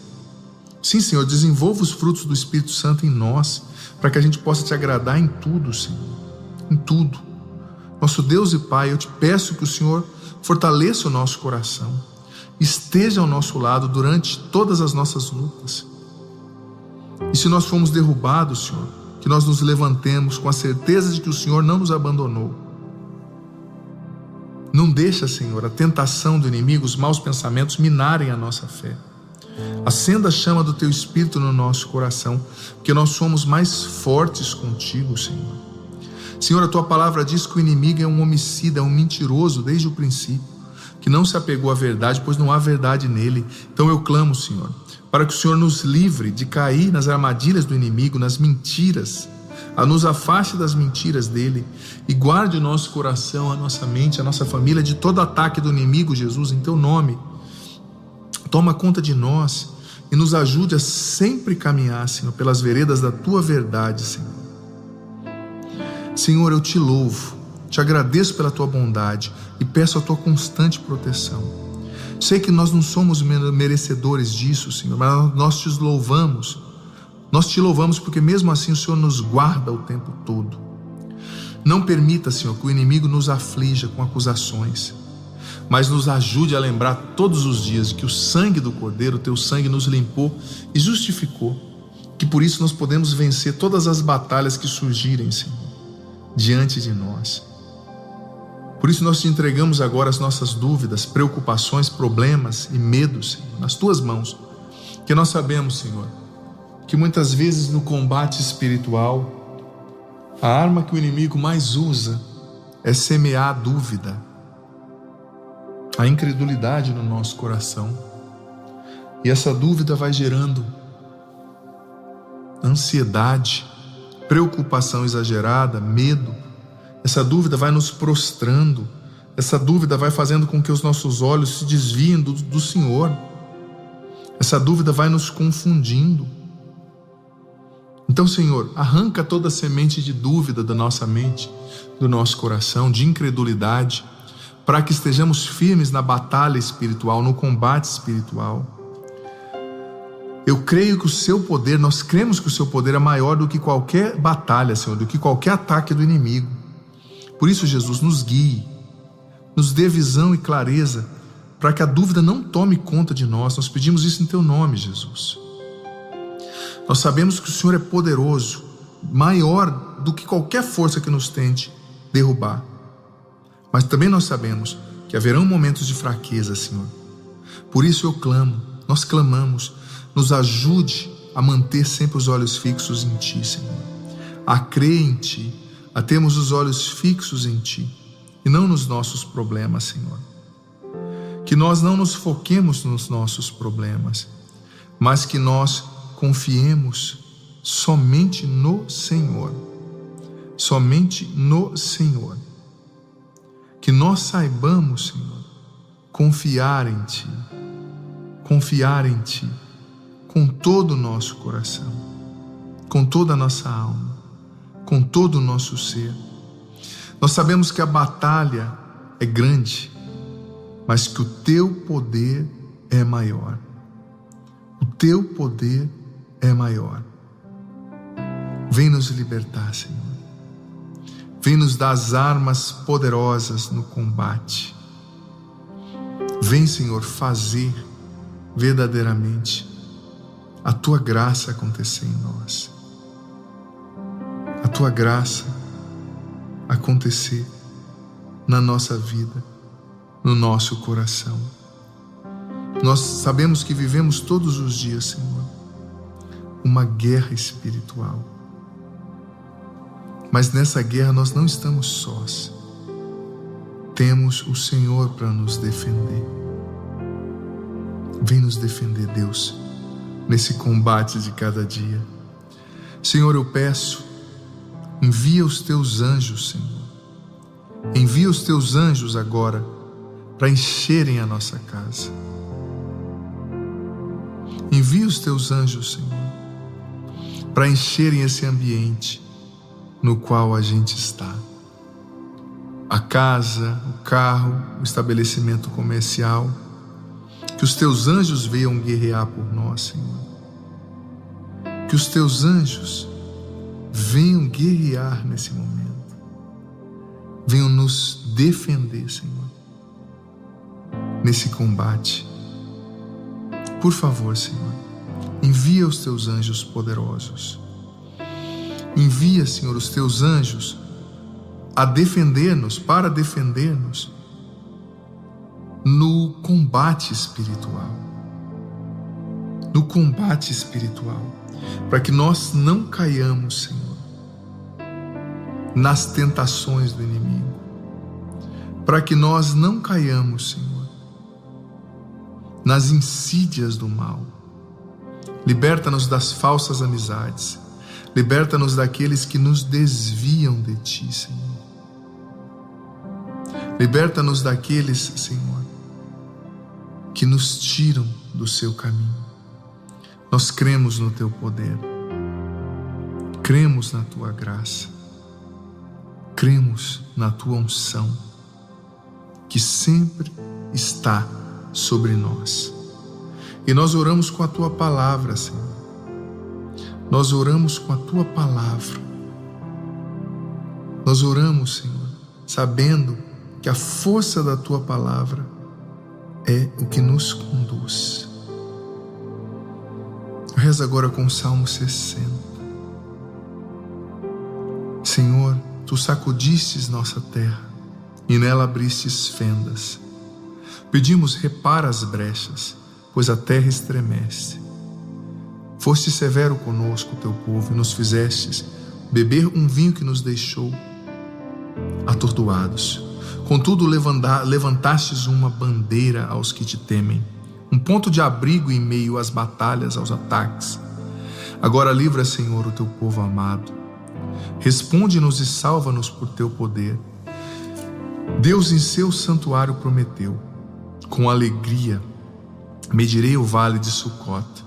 Sim, Senhor, desenvolva os frutos do Espírito Santo em nós, para que a gente possa Te agradar em tudo, Senhor, em tudo. Nosso Deus e Pai, eu Te peço que o Senhor fortaleça o nosso coração, esteja ao nosso lado durante todas as nossas lutas. E se nós formos derrubados, Senhor, que nós nos levantemos com a certeza de que o Senhor não nos abandonou. Não deixa, Senhor, a tentação do inimigo, os maus pensamentos minarem a nossa fé. Acenda a chama do Teu Espírito no nosso coração, porque nós somos mais fortes contigo, Senhor. Senhor, a Tua palavra diz que o inimigo é um homicida, é um mentiroso desde o princípio, que não se apegou à verdade, pois não há verdade nele. Então eu clamo, Senhor, para que o Senhor nos livre de cair nas armadilhas do inimigo, nas mentiras, nos afaste das mentiras dele e guarde o nosso coração, a nossa mente, a nossa família de todo ataque do inimigo, Jesus, em Teu nome. Toma conta de nós e nos ajude a sempre caminhar, Senhor, pelas veredas da Tua verdade, Senhor. Senhor, eu Te louvo, Te agradeço pela Tua bondade e peço a Tua constante proteção. Sei que nós não somos merecedores disso, Senhor, mas nós Te louvamos. Nós Te louvamos porque mesmo assim o Senhor nos guarda o tempo todo. Não permita, Senhor, que o inimigo nos aflija com acusações, mas nos ajude a lembrar todos os dias de que o sangue do Cordeiro, o Teu sangue, nos limpou e justificou, que por isso nós podemos vencer todas as batalhas que surgirem, Senhor, diante de nós. Por isso nós Te entregamos agora as nossas dúvidas, preocupações, problemas e medos, Senhor, nas Tuas mãos, que nós sabemos, Senhor, que muitas vezes no combate espiritual, a arma que o inimigo mais usa é semear a dúvida, a incredulidade no nosso coração. E essa dúvida vai gerando ansiedade, preocupação exagerada, medo. Essa dúvida vai nos prostrando, essa dúvida vai fazendo com que os nossos olhos se desviem do Senhor. Essa dúvida vai nos confundindo. Então, Senhor, arranca toda a semente de dúvida da nossa mente, do nosso coração, de incredulidade, para que estejamos firmes na batalha espiritual, no combate espiritual. Eu creio que o Seu poder, nós cremos que o Seu poder é maior do que qualquer batalha, Senhor, do que qualquer ataque do inimigo. Por isso, Jesus, nos guie, nos dê visão e clareza, para que a dúvida não tome conta de nós. Nós pedimos isso em Teu nome, Jesus. Nós sabemos que o Senhor é poderoso, maior do que qualquer força que nos tente derrubar. Mas também nós sabemos que haverão momentos de fraqueza, Senhor. Por isso eu clamo, nós clamamos, nos ajude a manter sempre os olhos fixos em Ti, Senhor. A crer em Ti, a termos os olhos fixos em Ti e não nos nossos problemas, Senhor. Que nós não nos foquemos nos nossos problemas, mas que nós confiemos somente no Senhor. Somente no Senhor. Que nós saibamos, Senhor, confiar em Ti. Confiar em Ti com todo o nosso coração, com toda a nossa alma, com todo o nosso ser. Nós sabemos que a batalha é grande, mas que o Teu poder é maior. O Teu poder é maior. Vem nos libertar, Senhor. Vem nos dar as armas poderosas no combate. Vem, Senhor, fazer verdadeiramente a Tua graça acontecer em nós. A Tua graça acontecer na nossa vida, no nosso coração. Nós sabemos que vivemos todos os dias, Senhor, uma guerra espiritual. Mas nessa guerra nós não estamos sós. Temos o Senhor para nos defender. Vem nos defender, Deus, nesse combate de cada dia. Senhor, eu peço, envia os Teus anjos, Senhor. Envia os Teus anjos agora para encherem a nossa casa. Envia os Teus anjos, Senhor, para encherem esse ambiente no qual a gente está. a casa, o carro, o estabelecimento comercial. Que os teus anjos venham guerrear por nós, Senhor. Que os teus anjos venham guerrear nesse momento. Venham nos defender, Senhor, nesse combate. Por favor, Senhor, envia os teus anjos poderosos. Envia, Senhor, os teus anjos a defender-nos, para defender-nos no combate espiritual. No combate espiritual. Para que nós não caiamos, Senhor, nas tentações do inimigo. Para que nós não caiamos, Senhor, nas insídias do mal. Liberta-nos das falsas amizades. Liberta-nos daqueles que nos desviam de Ti, Senhor. Liberta-nos daqueles, Senhor, que nos tiram do Seu caminho. Nós cremos no Teu poder. Cremos na Tua graça. Cremos na Tua unção, que sempre está sobre nós. E nós oramos com a Tua palavra, Senhor. Nós oramos com a Tua palavra. Nós oramos, Senhor, sabendo que a força da Tua palavra é o que nos conduz. Reza agora com o Salmo 60. Senhor, Tu sacudistes nossa terra e nela abristes fendas. Pedimos, repara as brechas, pois a terra estremece. Foste severo conosco, Teu povo, e nos fizestes beber um vinho que nos deixou atordoados. Contudo, levantastes uma bandeira aos que Te temem, um ponto de abrigo em meio às batalhas, aos ataques. Agora livra, Senhor, o Teu povo amado. Responde-nos e salva-nos por Teu poder. Deus em seu santuário prometeu: com alegria medirei o vale de Sucote.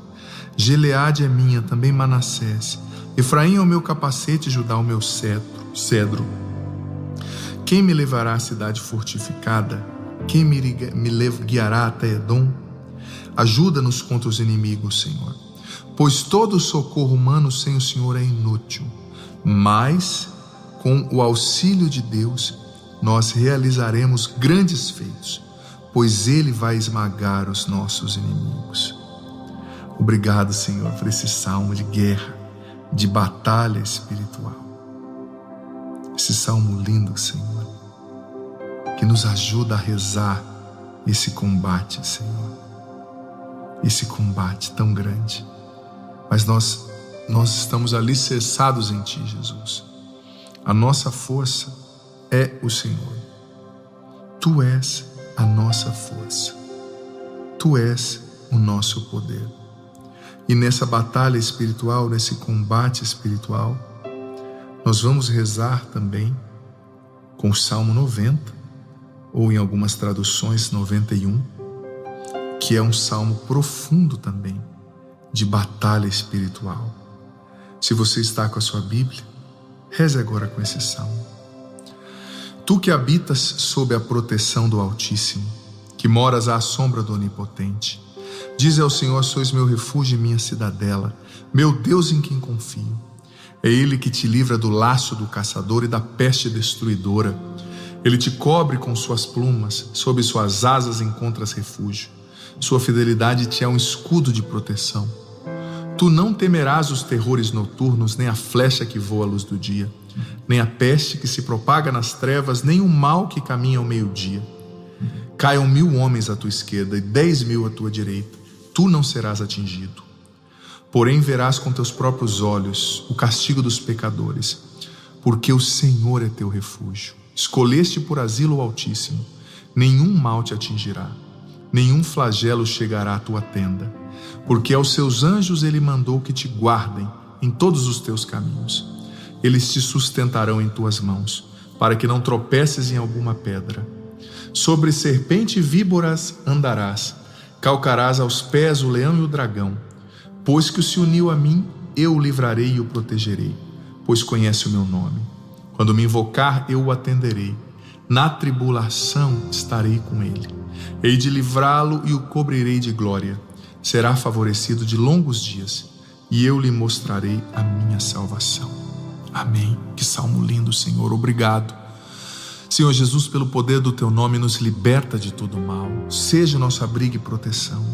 Gileade é minha, também Manassés. Efraim é o meu capacete, Judá o meu cedro. Quem me levará à cidade fortificada? Quem me guiará até Edom? Ajuda-nos contra os inimigos, Senhor, pois todo socorro humano sem o Senhor é inútil. Mas, com o auxílio de Deus, nós realizaremos grandes feitos, pois Ele vai esmagar os nossos inimigos. Obrigado, Senhor, por esse salmo de guerra, de batalha espiritual. Esse salmo lindo, Senhor, que nos ajuda a rezar esse combate, Senhor. Esse combate tão grande. Mas nós estamos alicerçados em Ti, Jesus. A nossa força é o Senhor. Tu és a nossa força. Tu és o nosso poder. E nessa batalha espiritual, nesse combate espiritual, nós vamos rezar também com o Salmo 90, ou em algumas traduções 91, que é um salmo profundo também, de batalha espiritual. Se você está com a sua Bíblia, reze agora com esse salmo. Tu que habitas sob a proteção do Altíssimo, que moras à sombra do Onipotente, dize ao Senhor: sois meu refúgio e minha cidadela, meu Deus em quem confio. É Ele que te livra do laço do caçador e da peste destruidora. Ele te cobre com suas plumas, sob suas asas encontras refúgio. Sua fidelidade te é um escudo de proteção. Tu não temerás os terrores noturnos, nem a flecha que voa à luz do dia, nem a peste que se propaga nas trevas, nem o mal que caminha ao meio-dia. Caiam 1000 homens à tua esquerda e 10.000 à tua direita, tu não serás atingido. Porém verás com teus próprios olhos o castigo dos pecadores, porque o Senhor é teu refúgio. Escolheste por asilo o Altíssimo, nenhum mal te atingirá, nenhum flagelo chegará à tua tenda, porque aos seus anjos Ele mandou que te guardem em todos os teus caminhos. Eles te sustentarão em tuas mãos, para que não tropeces em alguma pedra. Sobre serpente e víboras andarás, calcarás aos pés o leão e o dragão. Pois que se uniu a mim, eu o livrarei e o protegerei, pois conhece o meu nome. Quando me invocar, eu o atenderei. Na tribulação estarei com ele. Hei de livrá-lo e o cobrirei de glória. Será favorecido de longos dias, e eu lhe mostrarei a minha salvação. Amém. Que salmo lindo, Senhor. Obrigado. Senhor Jesus, pelo poder do Teu nome, nos liberta de todo mal. Seja nosso abrigo e proteção.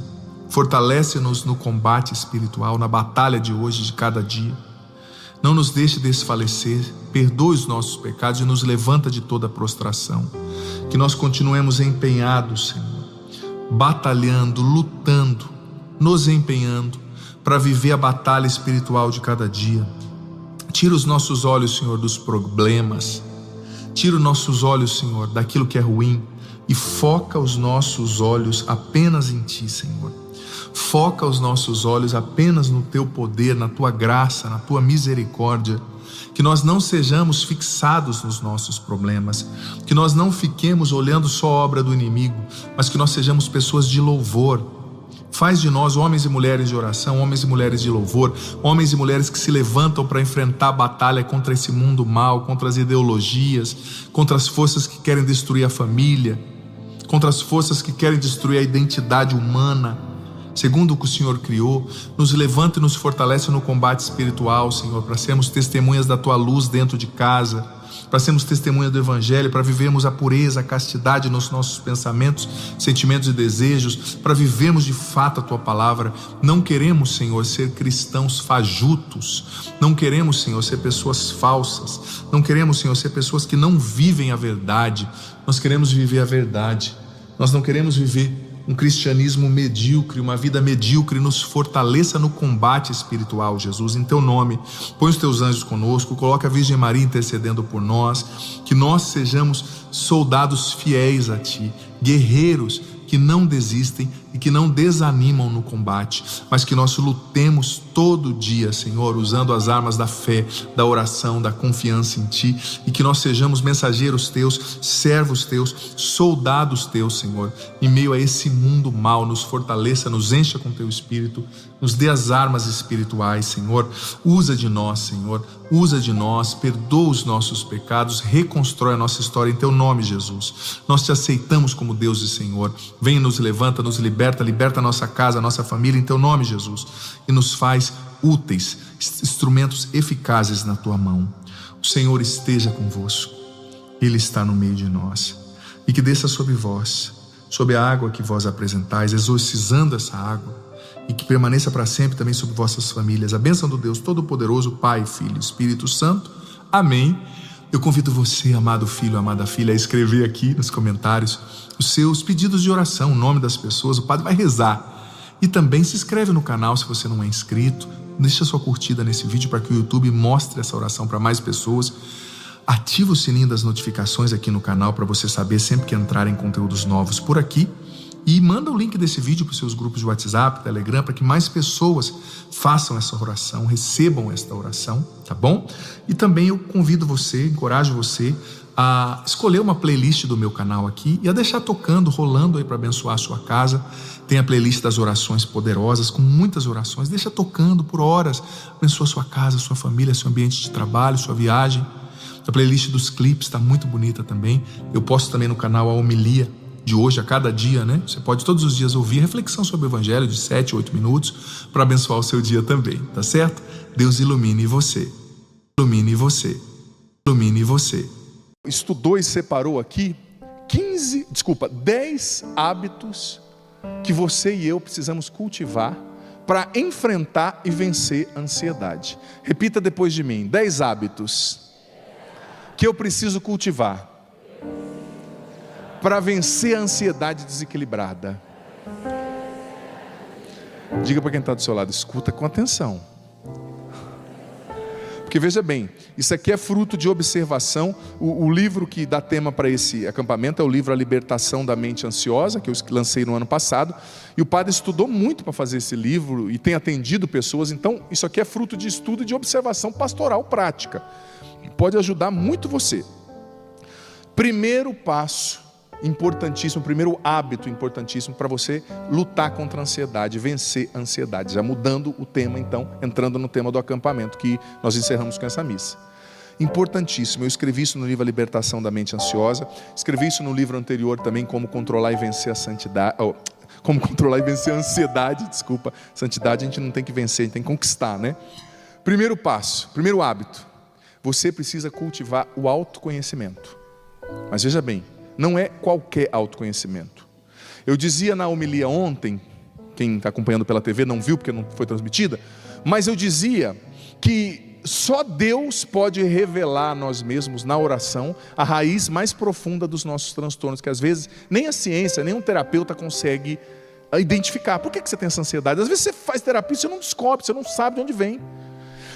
Fortalece-nos no combate espiritual, na batalha de hoje, de cada dia. Não nos deixe desfalecer, perdoe os nossos pecados e nos levanta de toda prostração. Que nós continuemos empenhados, Senhor, batalhando, lutando, nos empenhando para viver a batalha espiritual de cada dia. Tira os nossos olhos, Senhor, dos problemas. Tira os nossos olhos, Senhor, daquilo que é ruim e foca os nossos olhos apenas em Ti, Senhor. Foca os nossos olhos apenas no Teu poder, na Tua graça, na Tua misericórdia. Que nós não sejamos fixados nos nossos problemas, que nós não fiquemos olhando só a obra do inimigo, mas que nós sejamos pessoas de louvor. Faz de nós homens e mulheres de oração, homens e mulheres de louvor, homens e mulheres que se levantam para enfrentar a batalha contra esse mundo mal, contra as ideologias, contra as forças que querem destruir a família, contra as forças que querem destruir a identidade humana, segundo o que o Senhor criou. Nos levanta e nos fortalece no combate espiritual, Senhor, para sermos testemunhas da Tua luz dentro de casa, para sermos testemunhas do Evangelho, para vivermos a pureza, a castidade nos nossos pensamentos, sentimentos e desejos, para vivermos de fato a Tua palavra. Não queremos, Senhor, ser cristãos fajutos, não queremos, Senhor, ser pessoas falsas, não queremos, Senhor, ser pessoas que não vivem a verdade. Nós queremos viver a verdade, nós não queremos viver um cristianismo medíocre, uma vida medíocre. Nos fortaleça no combate espiritual, Jesus, em Teu nome. Põe os Teus anjos conosco, coloca a Virgem Maria intercedendo por nós, que nós sejamos soldados fiéis a Ti, guerreiros que não desistem e que não desanimam no combate, mas que nós lutemos todo dia, Senhor, usando as armas da fé, da oração, da confiança em Ti, e que nós sejamos mensageiros Teus, servos Teus, soldados Teus, Senhor, em meio a esse mundo mal. Nos fortaleça, nos encha com Teu Espírito, nos dê as armas espirituais, Senhor. Usa de nós, Senhor, usa de nós, perdoa os nossos pecados, reconstrói a nossa história em Teu nome, Jesus. Nós Te aceitamos como Deus e Senhor. Vem, nos levanta, nos liberta a nossa casa, a nossa família em Teu nome, Jesus, e nos faz úteis, instrumentos eficazes na Tua mão. O Senhor esteja convosco, Ele está no meio de nós, e que desça sobre vós, sobre a água que vós apresentais, exorcizando essa água, e que permaneça para sempre também sobre vossas famílias. A bênção do Deus Todo-Poderoso, Pai, Filho e Espírito Santo. Amém. Eu convido você, amado filho, amada filha, a escrever aqui nos comentários os seus pedidos de oração, o nome das pessoas. O padre vai rezar. E também se inscreve no canal se você não é inscrito. Deixa sua curtida nesse vídeo para que o YouTube mostre essa oração para mais pessoas. Ativa o sininho das notificações aqui no canal para você saber sempre que entrarem conteúdos novos por aqui. E manda o link desse vídeo para os seus grupos de WhatsApp, Telegram, para que mais pessoas façam essa oração, recebam esta oração, tá bom? E também eu convido você, encorajo você a escolher uma playlist do meu canal aqui e a deixar tocando, rolando aí para abençoar a sua casa. Tem a playlist das orações poderosas, com muitas orações. Deixa tocando por horas, abençoa a sua casa, a sua família, seu ambiente de trabalho, sua viagem. A playlist dos clipes está muito bonita também. Eu posto também no canal a homilia de hoje, a cada dia, né? Você pode todos os dias ouvir a reflexão sobre o Evangelho de 7, 8 minutos para abençoar o seu dia também, tá certo? Deus ilumine você, ilumine você, ilumine você. Estudou e separou aqui 10 hábitos que você e eu precisamos cultivar para enfrentar e vencer a ansiedade. Repita depois de mim: 10 hábitos que eu preciso cultivar para vencer a ansiedade desequilibrada. Diga para quem está do seu lado: escuta com atenção. Porque veja bem, isso aqui é fruto de observação. O livro que dá tema para esse acampamento é o livro A Libertação da Mente Ansiosa, que eu lancei no ano passado. E o padre estudou muito para fazer esse livro e tem atendido pessoas. Então isso aqui é fruto de estudo e de observação pastoral prática. Pode ajudar muito você. Primeiro passo importantíssimo, primeiro hábito importantíssimo para você lutar contra a ansiedade, vencer a ansiedade. Já mudando o tema então, entrando no tema do acampamento que nós encerramos com essa missa. importantíssimo. Eu escrevi isso no livro A Libertação da Mente Ansiosa. Escrevi isso no livro anterior também, Como Controlar e Vencer a Santidade. Como controlar e vencer a ansiedade, desculpa. Santidade a gente não tem que vencer, a gente tem que conquistar, né? Primeiro passo, primeiro hábito. Você precisa cultivar o autoconhecimento. Mas veja bem, não é qualquer autoconhecimento. Eu dizia na homilia ontem, quem está acompanhando pela TV não viu porque não foi transmitida, mas eu dizia que só Deus pode revelar a nós mesmos, na oração, a raiz mais profunda dos nossos transtornos, que às vezes nem a ciência, nem um terapeuta consegue identificar. Por que você tem essa ansiedade? Às vezes você faz terapia e você não descobre, você não sabe de onde vem.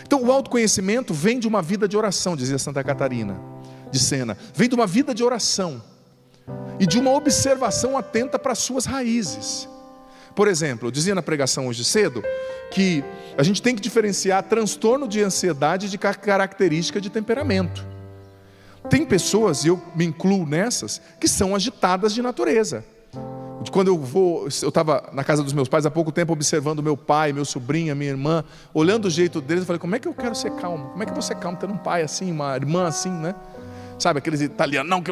Então o autoconhecimento vem de uma vida de oração, dizia Santa Catarina de Sena. Vem de uma vida de oração e de uma observação atenta para as suas raízes. Por exemplo, eu dizia na pregação hoje cedo que a gente tem que diferenciar transtorno de ansiedade de característica de temperamento. Tem pessoas, e eu me incluo nessas, que são agitadas de natureza. Quando eu estava na casa dos meus pais há pouco tempo, observando meu pai, meu sobrinho, a minha irmã, olhando o jeito deles, eu falei, como é que eu quero ser calmo? Como é que eu vou ser calmo tendo um pai assim, uma irmã assim, né? Sabe, aqueles italianos, não,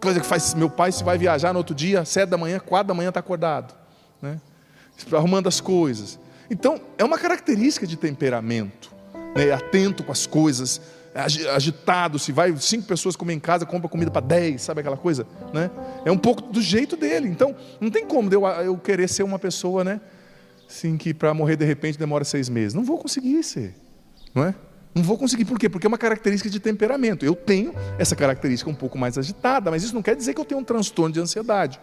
coisa que faz, meu pai se vai viajar no outro dia, 7 da manhã, 4 da manhã está acordado, né? Arrumando as coisas. Então, é uma característica de temperamento, né? Atento com as coisas, agitado. Se vai 5 pessoas comer em casa, compra comida para 10, sabe aquela coisa, né? É um pouco do jeito dele. Então, não tem como eu querer ser uma pessoa, né? Assim, que para morrer de repente demora 6 meses. Não vou conseguir ser, não é? Não vou conseguir, por quê? Porque é uma característica de temperamento. Eu tenho essa característica um pouco mais agitada, mas isso não quer dizer que eu tenho um transtorno de ansiedade.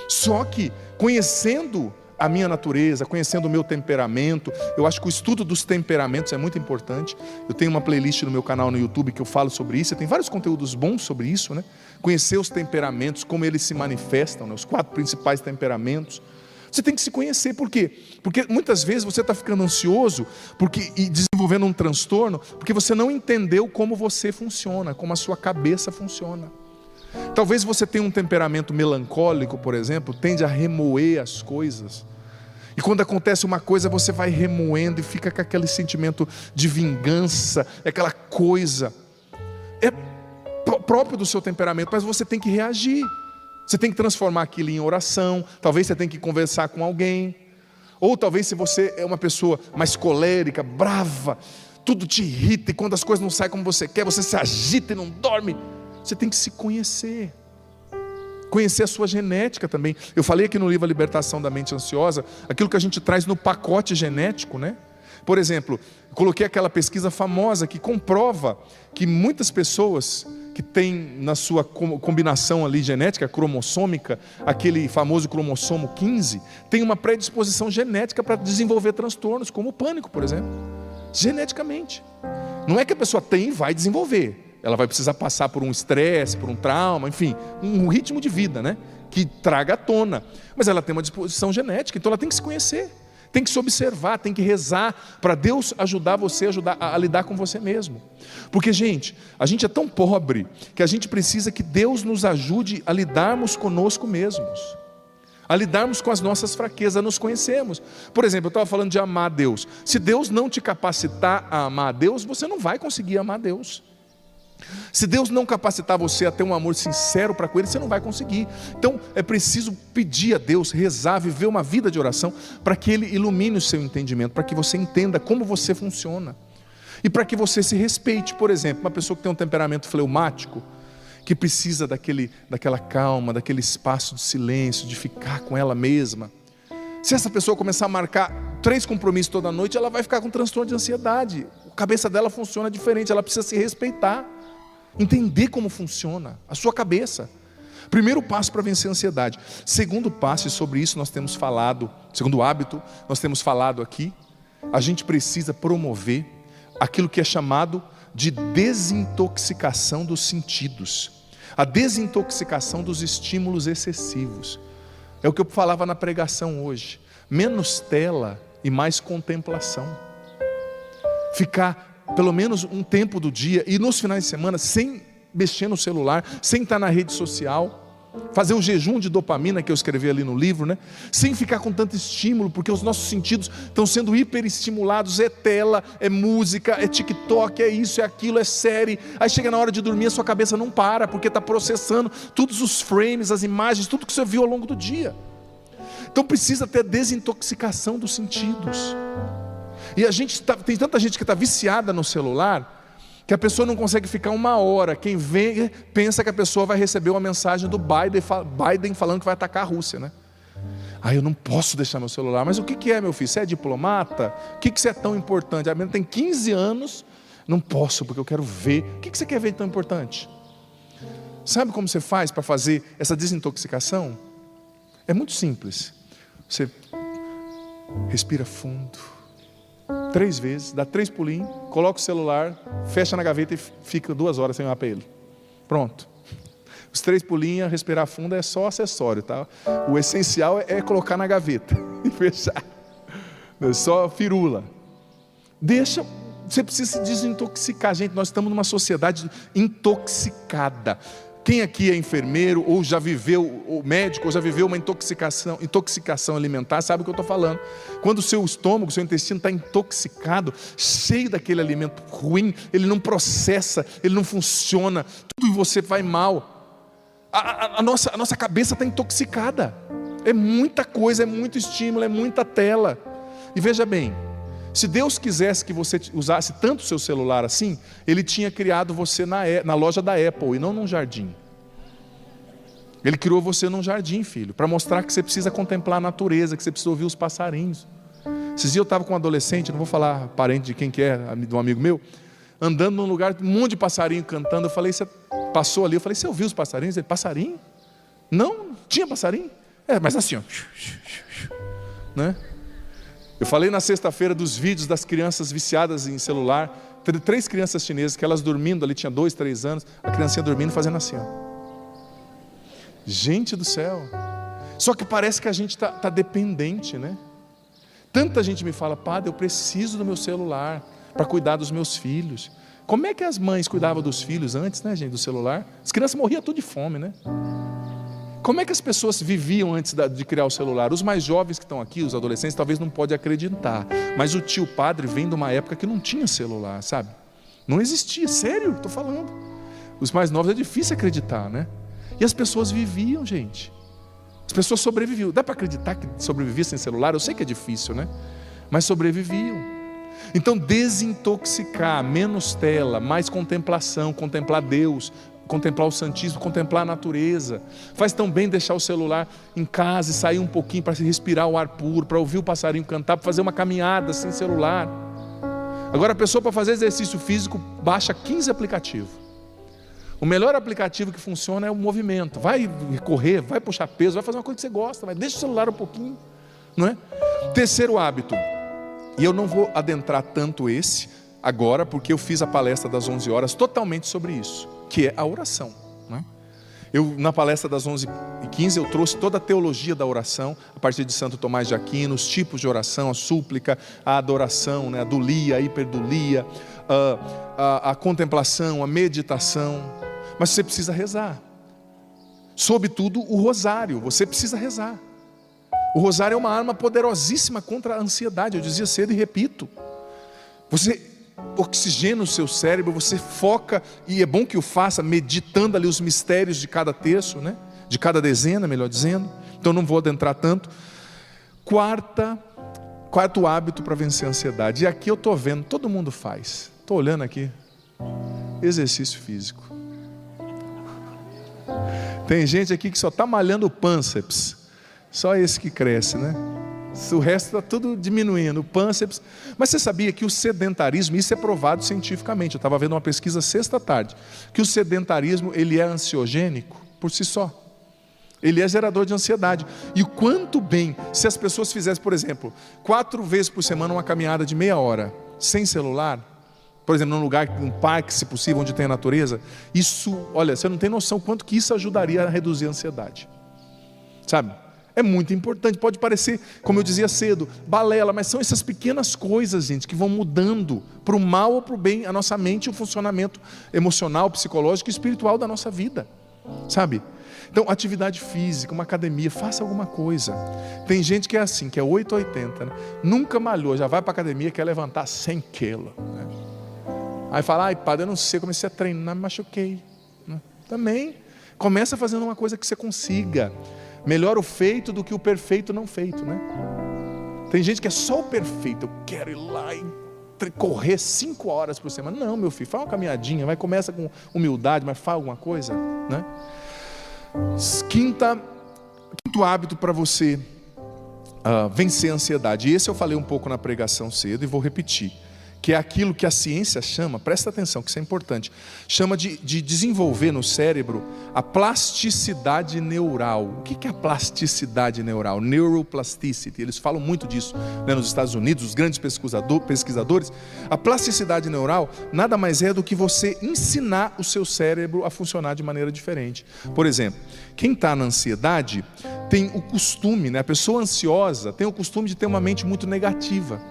Só que, conhecendo a minha natureza, conhecendo o meu temperamento, eu acho que o estudo dos temperamentos é muito importante. Eu tenho uma playlist no meu canal no YouTube que eu falo sobre isso, tem vários conteúdos bons sobre isso, né? Conhecer os temperamentos, como eles se manifestam, né? Os 4 principais temperamentos. Você tem que se conhecer, por quê? Porque muitas vezes você está ficando ansioso e desenvolvendo um transtorno, porque você não entendeu como você funciona, como a sua cabeça funciona. Talvez você tenha um temperamento melancólico, por exemplo, tende a remoer as coisas. E quando acontece uma coisa, você vai remoendo e fica com aquele sentimento de vingança, aquela coisa. É próprio do seu temperamento, mas você tem que reagir. Você tem que transformar aquilo em oração. Talvez você tenha que conversar com alguém. Ou talvez se você é uma pessoa mais colérica, brava, tudo te irrita e quando as coisas não saem como você quer, você se agita e não dorme. Você tem que se conhecer. Conhecer a sua genética também. Eu falei aqui no livro A Libertação da Mente Ansiosa, aquilo que a gente traz no pacote genético, né? Por exemplo, coloquei aquela pesquisa famosa que comprova que muitas pessoas que têm na sua combinação ali genética, cromossômica, aquele famoso cromossomo 15, tem uma predisposição genética para desenvolver transtornos, como o pânico, por exemplo. Geneticamente. Não é que a pessoa tem e vai desenvolver. Ela vai precisar passar por um estresse, por um trauma, enfim, um ritmo de vida, né? Que traga à tona. Mas ela tem uma disposição genética, então ela tem que se conhecer. Tem que se observar, tem que rezar para Deus ajudar você a lidar com você mesmo. Porque, gente, a gente é tão pobre que a gente precisa que Deus nos ajude a lidarmos conosco mesmos, a lidarmos com as nossas fraquezas, a nos conhecermos. Por exemplo, eu estava falando de amar a Deus. Se Deus não te capacitar a amar a Deus, você não vai conseguir amar a Deus. Se Deus não capacitar você a ter um amor sincero para com Ele, você não vai conseguir. Então é preciso pedir a Deus, rezar, viver uma vida de oração, para que Ele ilumine o seu entendimento, para que você entenda como você funciona e para que você se respeite. Por exemplo, uma pessoa que tem um temperamento fleumático, que precisa daquela calma, daquele espaço de silêncio, de ficar com ela mesma. Se essa pessoa começar a marcar 3 compromissos toda noite, ela vai ficar com transtorno de ansiedade. A cabeça dela funciona diferente, ela precisa se respeitar. Entender como funciona a sua cabeça. Primeiro passo para vencer a ansiedade. Segundo passo, e sobre isso nós temos falado, segundo hábito, nós temos falado aqui, a gente precisa promover aquilo que é chamado de desintoxicação dos sentidos. A desintoxicação dos estímulos excessivos. É o que eu falava na pregação hoje. Menos tela e mais contemplação. Ficar pelo menos um tempo do dia e nos finais de semana sem mexer no celular, sem estar na rede social, fazer o jejum de dopamina que eu escrevi ali no livro, né? Sem ficar com tanto estímulo, porque os nossos sentidos estão sendo hiperestimulados. É tela, é música, é TikTok, é isso, é aquilo, é série. Aí chega na hora de dormir, a sua cabeça não para, porque está processando todos os frames, as imagens, tudo que você viu ao longo do dia. Então precisa ter desintoxicação dos sentidos. E tem tanta gente que está viciada no celular, que a pessoa não consegue ficar uma hora. Quem vê, pensa que a pessoa vai receber uma mensagem do Biden falando que vai atacar a Rússia, né? Eu não posso deixar meu celular. Mas o que é, meu filho? Você é diplomata? O que você é tão importante? A menina tem 15 anos, não posso, porque eu quero ver. O que você quer ver de tão importante? Sabe como você faz para fazer essa desintoxicação? É muito simples. Você respira fundo, 3 vezes, dá 3 pulinhos, coloca o celular, fecha na gaveta e fica 2 horas sem olhar para ele. Pronto. Os 3 pulinhos, respirar fundo é só acessório, tá? O essencial é colocar na gaveta e fechar. É só firula. Você precisa se desintoxicar, gente. Nós estamos numa sociedade intoxicada. Quem aqui é enfermeiro, ou já viveu, ou médico, ou já viveu uma intoxicação alimentar, sabe o que eu estou falando. Quando o seu estômago, o seu intestino está intoxicado, cheio daquele alimento ruim, ele não processa, ele não funciona, tudo em você vai mal. A nossa cabeça está intoxicada. É muita coisa, é muito estímulo, é muita tela. E veja bem, se Deus quisesse que você usasse tanto o seu celular assim, Ele tinha criado você na loja da Apple e não num jardim. Ele criou você num jardim, filho, para mostrar que você precisa contemplar a natureza, que você precisa ouvir os passarinhos. Esses dias eu estava com um adolescente, não vou falar parente de quem que é, de um amigo meu, andando num lugar, um monte de passarinho cantando. Eu falei, você passou ali, eu falei, você ouviu os passarinhos? Ele, passarinho? Não, tinha passarinho? Mas assim, ó, né? Eu falei na sexta-feira dos vídeos das crianças viciadas em celular. 3 crianças chinesas, que elas dormindo ali, tinha 2, 3 anos, a criancinha dormindo fazendo assim, ó. Gente do céu. Só que parece que a gente está dependente, né? Tanta gente me fala, padre, eu preciso do meu celular para cuidar dos meus filhos. Como é que as mães cuidavam dos filhos antes, né, gente, do celular? As crianças morriam tudo de fome, né? Como é que as pessoas viviam antes de criar o celular? Os mais jovens que estão aqui, os adolescentes, talvez não podem acreditar. Mas o tio padre vem de uma época que não tinha celular, sabe? Não existia, sério, estou falando. Os mais novos é difícil acreditar, né? E as pessoas viviam, gente. As pessoas sobreviviam. Dá para acreditar que sobrevivia sem celular? Eu sei que é difícil, né? Mas sobreviviam. Então desintoxicar, menos tela, mais contemplação, contemplar Deus, contemplar o Santíssimo, contemplar a natureza. Faz tão bem deixar o celular em casa e sair um pouquinho para respirar o ar puro, para ouvir o passarinho cantar, para fazer uma caminhada sem celular. Agora a pessoa, para fazer exercício físico, baixa 15 aplicativos. O melhor aplicativo que funciona é o movimento. Vai correr, vai puxar peso, vai fazer uma coisa que você gosta, mas deixa o celular um pouquinho, não é? Terceiro hábito, e eu não vou adentrar tanto esse agora, porque eu fiz a palestra das 11 horas totalmente sobre isso, que é a oração, né? Na palestra das 11h15 eu trouxe toda a teologia da oração, a partir de Santo Tomás de Aquino, os tipos de oração, a súplica, a adoração, né? A dulia, a hiperdulia, a contemplação, a meditação. Mas você precisa rezar. Sobretudo o rosário, você precisa rezar. O rosário é uma arma poderosíssima contra a ansiedade, eu dizia cedo e repito. Você oxigena o seu cérebro, você foca, e é bom que o faça meditando ali os mistérios de cada terço, né? De cada dezena, melhor dizendo. Então não vou adentrar tanto. Quarto hábito para vencer a ansiedade. E aqui eu estou vendo, todo mundo faz. Estou olhando aqui. Exercício físico. Tem gente aqui que só está malhando o pânceps. Só esse que cresce, né? O resto está tudo diminuindo, o pânceps. Mas você sabia que o sedentarismo, isso é provado cientificamente. Eu estava vendo uma pesquisa sexta-tarde, que o sedentarismo, ele é ansiogênico por si só. Ele é gerador de ansiedade. E o quanto bem, se as pessoas fizessem, por exemplo, 4 vezes por semana uma caminhada de meia hora, sem celular, por exemplo, num lugar, num parque, se possível, onde tem a natureza, isso, olha, você não tem noção quanto que isso ajudaria a reduzir a ansiedade. Sabe? É muito importante, pode parecer, como eu dizia cedo, balela, mas são essas pequenas coisas, gente, que vão mudando para o mal ou para o bem a nossa mente e o funcionamento emocional, psicológico e espiritual da nossa vida. sabe? Então, atividade física, uma academia, faça alguma coisa. Tem gente que é assim, que é 8 ou 80, né? Nunca malhou, já vai para a academia, quer levantar 100 quilos, né? Aí fala, ai padre, eu não sei, comecei a treinar, me machuquei, né? Também, começa fazendo uma coisa que você consiga. Melhor o feito do que o perfeito não feito, né? Tem gente que é só o perfeito, eu quero ir lá e correr 5 horas por semana. Não, meu filho, faz uma caminhadinha, vai, começa com humildade, mas faz alguma coisa, né? Quinto hábito para você vencer a ansiedade. E esse eu falei um pouco na pregação cedo e vou repetir. Que é aquilo que a ciência chama, presta atenção que isso é importante, chama de desenvolver no cérebro a plasticidade neural. O que é a plasticidade neural? Neuroplasticity, eles falam muito disso, né, nos Estados Unidos, os grandes pesquisadores. A plasticidade neural nada mais é do que você ensinar o seu cérebro a funcionar de maneira diferente. Por exemplo, quem está na ansiedade tem o costume, né, a pessoa ansiosa tem o costume de ter uma mente muito negativa.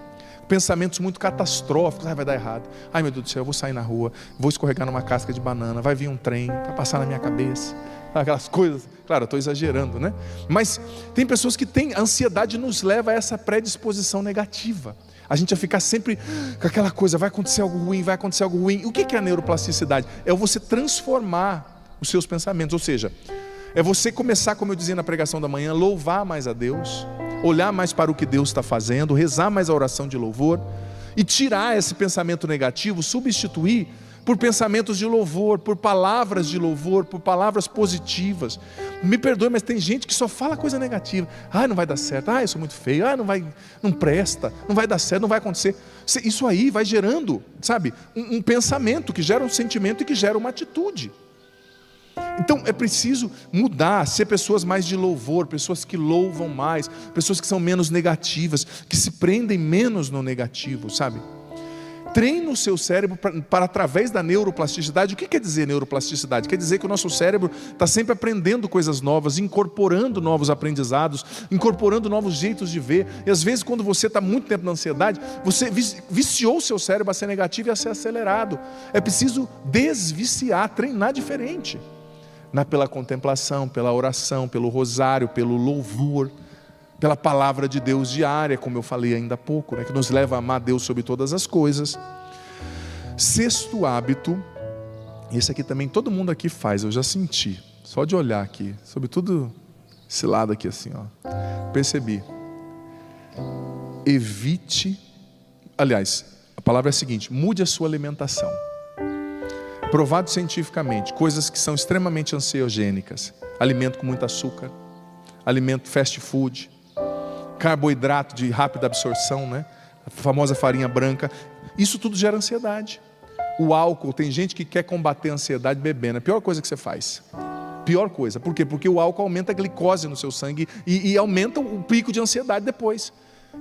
Pensamentos muito catastróficos, vai dar errado, ai meu Deus do céu, eu vou sair na rua, vou escorregar numa casca de banana, vai vir um trem, vai passar na minha cabeça, aquelas coisas, claro, eu estou exagerando, né? Mas tem pessoas que têm, a ansiedade nos leva a essa predisposição negativa, a gente vai ficar sempre com aquela coisa, vai acontecer algo ruim, vai acontecer algo ruim. O que é a neuroplasticidade? É você transformar os seus pensamentos, ou seja, é você começar, como eu dizia na pregação da manhã, louvar mais a Deus, olhar mais para o que Deus está fazendo, rezar mais a oração de louvor e tirar esse pensamento negativo, substituir por pensamentos de louvor, por palavras de louvor, por palavras positivas. Me perdoe, mas tem gente que só fala coisa negativa. Ai, não vai dar certo, ai, eu sou muito feio, ai, não presta, não vai dar certo, não vai acontecer. Isso aí vai gerando, sabe, um pensamento que gera um sentimento e que gera uma atitude. Então é preciso mudar, ser pessoas mais de louvor, pessoas que louvam mais, pessoas que são menos negativas, que se prendem menos no negativo, sabe? Treine o seu cérebro para através da neuroplasticidade. O que quer dizer neuroplasticidade? Quer dizer que o nosso cérebro está sempre aprendendo coisas novas, incorporando novos aprendizados, incorporando novos jeitos de ver. E às vezes quando você está muito tempo na ansiedade, você viciou o seu cérebro a ser negativo e a ser acelerado. É preciso desviciar, treinar diferente. Pela contemplação, pela oração, pelo rosário, pelo louvor, pela palavra de Deus diária, como eu falei ainda há pouco, né, que nos leva a amar Deus sobre todas as coisas. Sexto hábito, esse aqui também todo mundo aqui faz, eu já senti, só de olhar aqui, sobretudo esse lado aqui assim, ó, percebi. Evite, aliás, a palavra é a seguinte: mude a sua alimentação. Provado cientificamente, coisas que são extremamente ansiogênicas, alimento com muito açúcar, alimento fast food, carboidrato de rápida absorção, né? A famosa farinha branca, isso tudo gera ansiedade. O álcool, tem gente que quer combater a ansiedade bebendo, é a pior coisa que você faz. Pior coisa, por quê? Porque o álcool aumenta a glicose no seu sangue e aumenta o pico de ansiedade depois.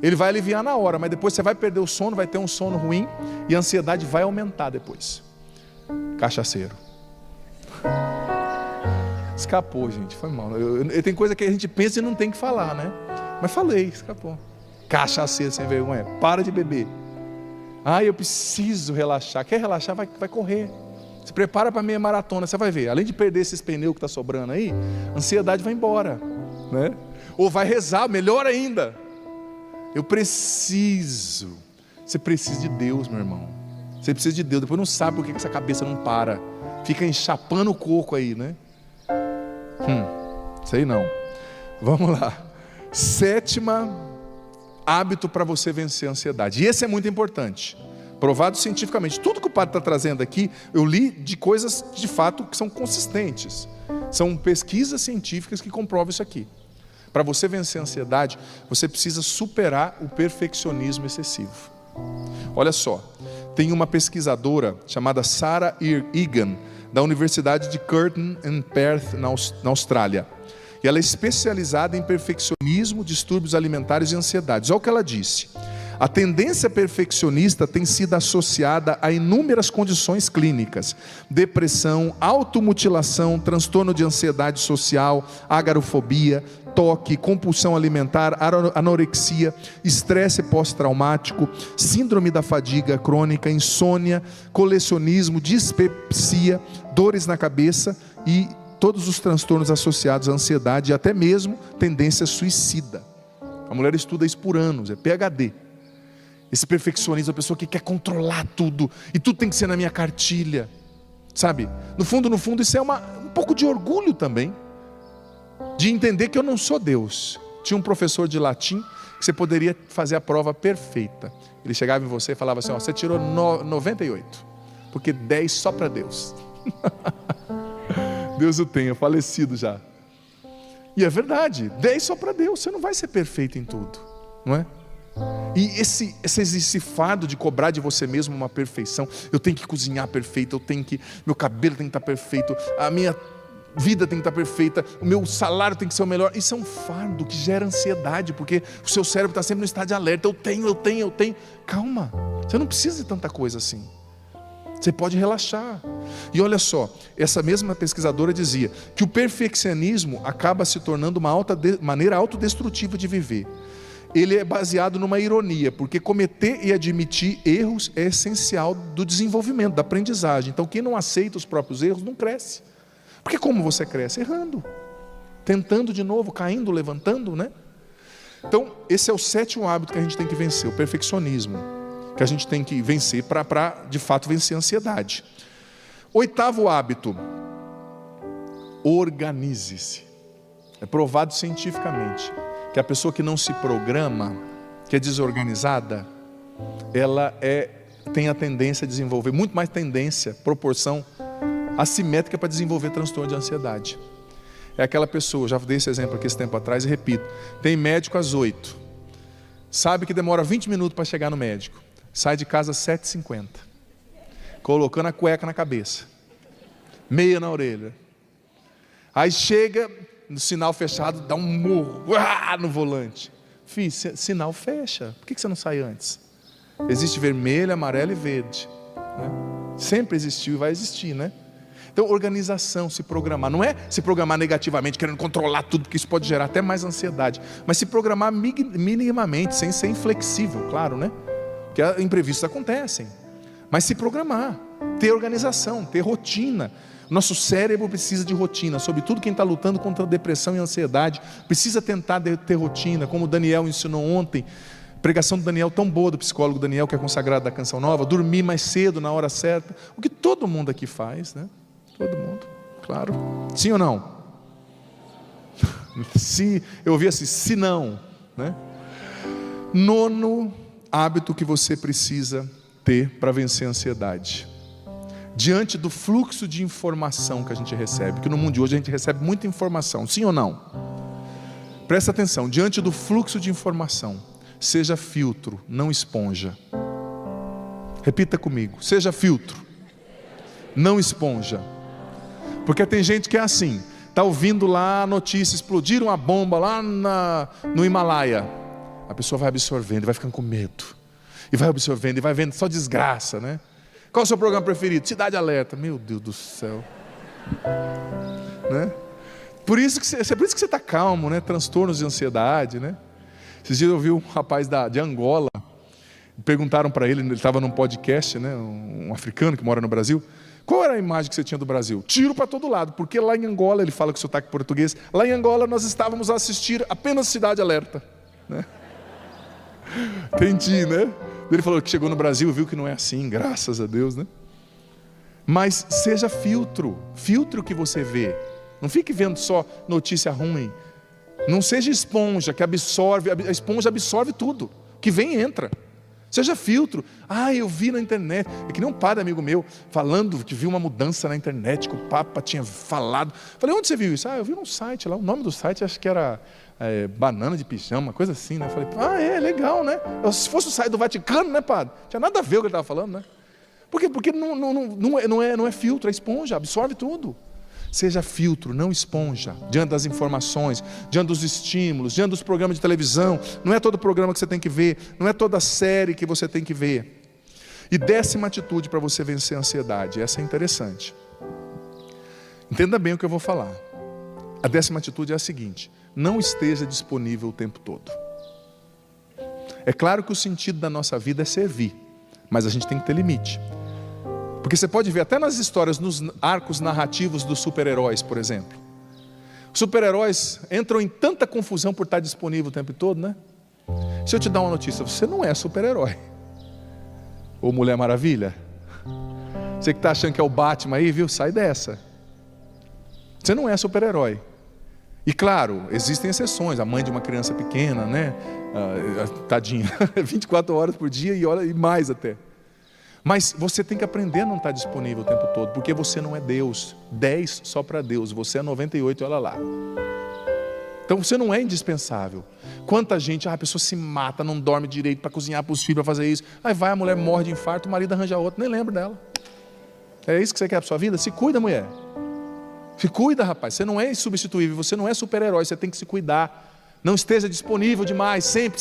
Ele vai aliviar na hora, mas depois você vai perder o sono, vai ter um sono ruim e a ansiedade vai aumentar depois. Cachaceiro. Escapou, gente, foi mal. Tem coisa que a gente pensa e não tem que falar, né? Mas falei, escapou. Cachaceiro sem vergonha, para de beber. Eu preciso relaxar. Quer relaxar? Vai correr. Se prepara para a meia maratona, você vai ver. Além de perder esses pneus que está sobrando aí, a ansiedade vai embora, né? Ou vai rezar, melhor ainda. Eu preciso. Você precisa de Deus, meu irmão. Você precisa de Deus, depois não sabe por que essa cabeça não para. Fica enxapando o coco aí, né? Sei não. Vamos lá. Sétima hábito para você vencer a ansiedade. E esse é muito importante. Provado cientificamente. Tudo que o padre está trazendo aqui, eu li de coisas de fato que são consistentes. São pesquisas científicas que comprovam isso aqui. Para você vencer a ansiedade, você precisa superar o perfeccionismo excessivo. Olha só, tem uma pesquisadora chamada Sarah Egan, da Universidade de Curtin em Perth, na Austrália. E ela é especializada em perfeccionismo, distúrbios alimentares e ansiedades. Olha o que ela disse: a tendência perfeccionista tem sido associada a inúmeras condições clínicas: depressão, automutilação, transtorno de ansiedade social, agorafobia, toque, compulsão alimentar, anorexia, estresse pós-traumático, síndrome da fadiga crônica, insônia, colecionismo, dispepsia, dores na cabeça e todos os transtornos associados à ansiedade e até mesmo tendência suicida. A mulher estuda isso por anos, é PhD. Esse perfeccionismo, a pessoa que quer controlar tudo, e tudo tem que ser na minha cartilha, sabe? No fundo, isso é um pouco de orgulho também, de entender que eu não sou Deus. Tinha um professor de latim, que você poderia fazer a prova perfeita. Ele chegava em você e falava assim, ó, você tirou 98, porque 10 só para Deus. Deus o tenha, falecido já. E é verdade, 10 só para Deus, você não vai ser perfeito em tudo, não é? E esse fardo de cobrar de você mesmo uma perfeição, eu tenho que cozinhar perfeito, meu cabelo tem que estar perfeito, a minha vida tem que estar perfeita, o meu salário tem que ser o melhor. Isso é um fardo que gera ansiedade, porque o seu cérebro está sempre no estado de alerta, eu tenho. Calma, você não precisa de tanta coisa assim. Você pode relaxar. E olha só, essa mesma pesquisadora dizia que o perfeccionismo acaba se tornando uma maneira autodestrutiva de viver. Ele é baseado numa ironia, porque cometer e admitir erros é essencial do desenvolvimento, da aprendizagem. Então quem não aceita os próprios erros não cresce. Porque como você cresce? Errando, tentando de novo, caindo, levantando, né? Então esse é o 7º hábito que a gente tem que vencer, o perfeccionismo, que a gente tem que vencer para de fato vencer a ansiedade. 8º hábito, organize-se. É provado cientificamente que a pessoa que não se programa, que é desorganizada, ela tem a tendência a desenvolver, muito mais tendência, proporção assimétrica para desenvolver transtorno de ansiedade. É aquela pessoa, já dei esse exemplo aqui esse tempo atrás e repito, tem médico às 8, sabe que demora 20 minutos para chegar no médico, sai de casa às 7h50, colocando a cueca na cabeça, meia na orelha, aí chega no sinal fechado, dá um murro no volante. Filho, sinal fecha, por que você não sai antes? Existe vermelho, amarelo e verde, né? Sempre existiu e vai existir, né? Então organização, se programar, não é se programar negativamente, querendo controlar tudo, porque isso pode gerar até mais ansiedade, mas se programar minimamente, sem ser inflexível, claro, né? Porque imprevistos acontecem, mas se programar, ter organização, ter rotina. Nosso cérebro precisa de rotina, sobretudo quem está lutando contra a depressão e a ansiedade, precisa tentar ter rotina, como o Daniel ensinou ontem, pregação do Daniel tão boa, do psicólogo Daniel, que é consagrado da Canção Nova, dormir mais cedo, na hora certa, o que todo mundo aqui faz, né? Todo mundo, claro. Sim ou não? Sim, eu ouvi assim, se não, né? 9º hábito que você precisa ter para vencer a ansiedade. Diante do fluxo de informação que a gente recebe, que no mundo de hoje a gente recebe muita informação, sim ou não? Presta atenção, diante do fluxo de informação, seja filtro, não esponja. Repita comigo, seja filtro, não esponja. Porque tem gente que é assim, está ouvindo lá a notícia, explodiram uma bomba lá no Himalaia. A pessoa vai absorvendo, vai ficando com medo, e vai absorvendo, e vai vendo só desgraça, né? Qual é o seu programa preferido? Cidade Alerta. Meu Deus do céu, né? Por isso que você está calmo, né? Transtornos de ansiedade, né? Esses dias eu vi um rapaz de Angola, perguntaram para ele estava num podcast, né? Um africano que mora no Brasil. Qual era a imagem que você tinha do Brasil? Tiro para todo lado, porque lá em Angola, ele fala com sotaque português, lá em Angola nós estávamos a assistir apenas Cidade Alerta, né? Entendi, né? Ele falou que chegou no Brasil e viu que não é assim, graças a Deus, né? Mas seja filtro o que você vê. Não fique vendo só notícia ruim. Não seja esponja que absorve, a esponja absorve tudo, que vem e entra. Seja filtro. Eu vi na internet, é que nem um padre amigo meu, falando que viu uma mudança na internet, que o Papa tinha falado. Falei, onde você viu isso? Eu vi num site lá, o nome do site acho que era banana de pijama, uma coisa assim, né? Falei, legal, né? Se fosse o site do Vaticano, né, padre? Tinha nada a ver com o que ele estava falando, né? Por quê? Porque não é filtro, é esponja, absorve tudo. Seja filtro, não esponja, diante das informações, diante dos estímulos, diante dos programas de televisão. Não é todo programa que você tem que ver, não é toda série que você tem que ver. E 10ª atitude para você vencer a ansiedade, essa é interessante. Entenda bem o que eu vou falar. A 10ª atitude é a seguinte: não esteja disponível o tempo todo. É claro que o sentido da nossa vida é servir, mas a gente tem que ter limite. Porque você pode ver até nas histórias, nos arcos narrativos dos super-heróis, por exemplo. Os super-heróis entram em tanta confusão por estar disponível o tempo todo, né? Se eu te dar uma notícia, você não é super-herói. Ou Mulher Maravilha. Você que está achando que é o Batman aí, viu? Sai dessa. Você não é super-herói. E claro, existem exceções. A mãe de uma criança pequena, né? Tadinha, 24 horas por dia e mais até. Mas você tem que aprender a não estar disponível o tempo todo, porque você não é Deus. 10 só para Deus, você é 98, olha lá. Então você não é indispensável. Quanta gente, a pessoa se mata, não dorme direito para cozinhar para os filhos, para fazer isso. Aí vai, a mulher morre de infarto, o marido arranja outro, nem lembra dela. É isso que você quer para a sua vida? Se cuida, mulher. Se cuida, rapaz. Você não é insubstituível, você não é super-herói, você tem que se cuidar. Não esteja disponível demais, sempre.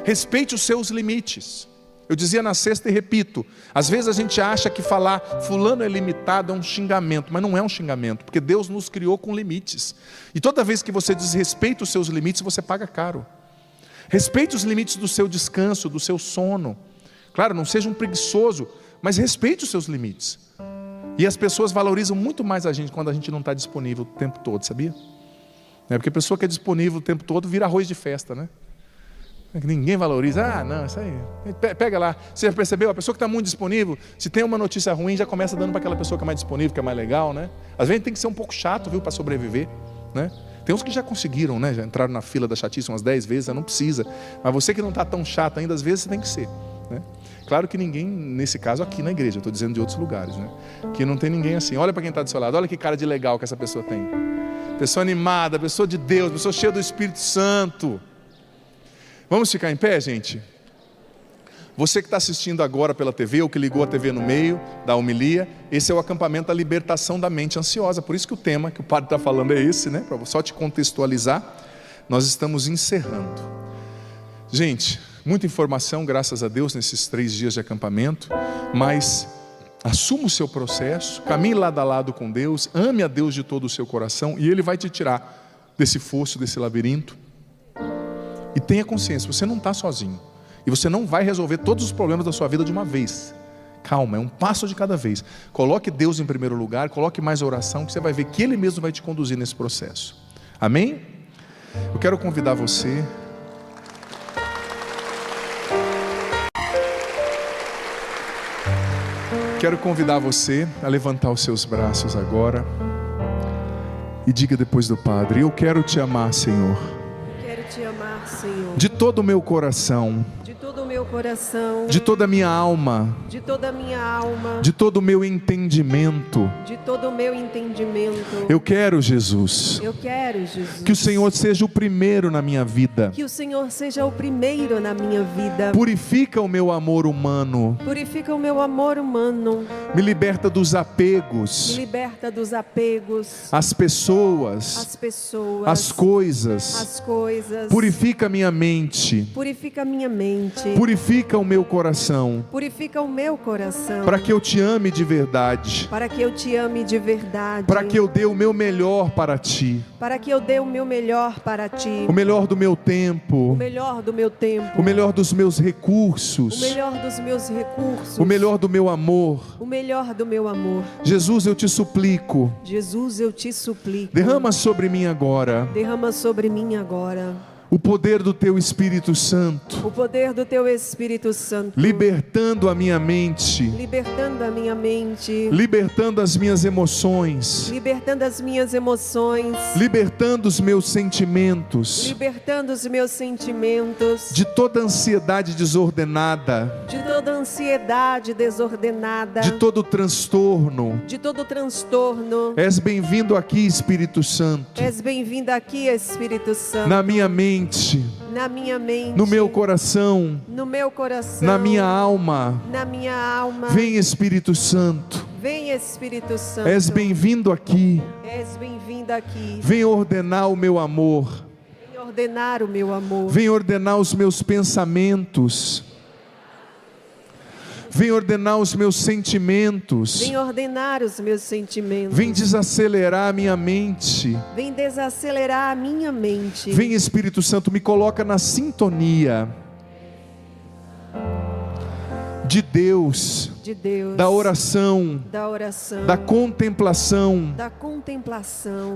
Respeite os seus limites. Eu dizia na sexta e repito, às vezes a gente acha que falar fulano é limitado é um xingamento, mas não é um xingamento, porque Deus nos criou com limites. E toda vez que você desrespeita os seus limites, você paga caro. Respeite os limites do seu descanso, do seu sono. Claro, não seja um preguiçoso, mas respeite os seus limites. E as pessoas valorizam muito mais a gente quando a gente não está disponível o tempo todo, sabia? Porque a pessoa que é disponível o tempo todo vira arroz de festa, né? Ninguém valoriza. Não, isso aí. Pega lá. Você já percebeu? A pessoa que está muito disponível, se tem uma notícia ruim, já começa dando para aquela pessoa que é mais disponível, que é mais legal, né? Às vezes tem que ser um pouco chato, viu, para sobreviver, né? Tem uns que já conseguiram, né? Já entraram na fila da chatice umas 10 vezes, não precisa. Mas você que não está tão chato ainda, às vezes você tem que ser, né? Claro que ninguém, nesse caso aqui na igreja, eu estou dizendo de outros lugares, né? Que não tem ninguém assim. Olha para quem está do seu lado, olha que cara de legal que essa pessoa tem. Pessoa animada, pessoa de Deus, pessoa cheia do Espírito Santo. Vamos ficar em pé, gente? Você que está assistindo agora pela TV, ou que ligou a TV no meio da homilia, esse é o acampamento da libertação da mente ansiosa. Por isso que o tema que o padre está falando é esse, né? Para só te contextualizar, nós estamos encerrando. Gente, muita informação, graças a Deus, nesses 3 dias de acampamento, mas assuma o seu processo, caminhe lado a lado com Deus, ame a Deus de todo o seu coração, e Ele vai te tirar desse fosso, desse labirinto. E tenha consciência, você não está sozinho. E você não vai resolver todos os problemas da sua vida de uma vez. Calma, é um passo de cada vez. Coloque Deus em primeiro lugar, coloque mais oração, que você vai ver que Ele mesmo vai te conduzir nesse processo. Amém? Eu quero convidar você. Quero convidar você a levantar os seus braços agora. E diga depois do Padre: eu quero te amar, Senhor. Te amar, Senhor, de todo o meu coração, de todo o meu coração, de toda a minha alma, de toda a minha alma, de todo o meu entendimento, de todo o meu entendimento. Eu quero, Jesus, que o Senhor seja o primeiro na minha vida. Que o Senhor seja o primeiro na minha vida. Purifica o meu amor humano. Purifica o meu amor humano. Me liberta dos apegos. Me liberta dos apegos. As pessoas, as coisas. Purifica minha mente. Purifica minha mente. Purifica o meu coração. Purifica o meu coração. Para que eu te ame de verdade. Para que eu te ame de verdade. Para que eu dê o meu melhor para ti. Para que eu dê o meu melhor para ti. O melhor do meu tempo. O melhor do meu tempo. O melhor dos meus recursos. O melhor dos meus recursos. O melhor do meu amor. O melhor do meu amor. Jesus, eu te suplico. Jesus, eu te suplico. Derrama sobre mim agora. Derrama sobre mim agora. O poder do Teu Espírito Santo. O poder do Teu Espírito Santo. Libertando a minha mente. Libertando a minha mente. Libertando as minhas emoções. Libertando as minhas emoções. Libertando os meus sentimentos. Libertando os meus sentimentos. De toda ansiedade desordenada. De toda ansiedade desordenada. De todo transtorno. De todo transtorno. És bem-vindo aqui, Espírito Santo. És bem-vindo aqui, Espírito Santo. Na minha mente. Na minha mente. No meu coração. No meu coração. Na minha alma. Na minha alma. Vem, Espírito Santo. Vem, Espírito Santo. És bem-vindo aqui. És bem-vindo aqui. Vem ordenar o meu amor. Vem ordenar o meu amor. Vem ordenar os meus pensamentos. Vem ordenar os meus sentimentos. Vem ordenar os meus sentimentos. Vem desacelerar a minha mente. Vem desacelerar a minha mente. Vem, Espírito Santo, me coloca na sintonia de Deus, de Deus, da oração, da contemplação,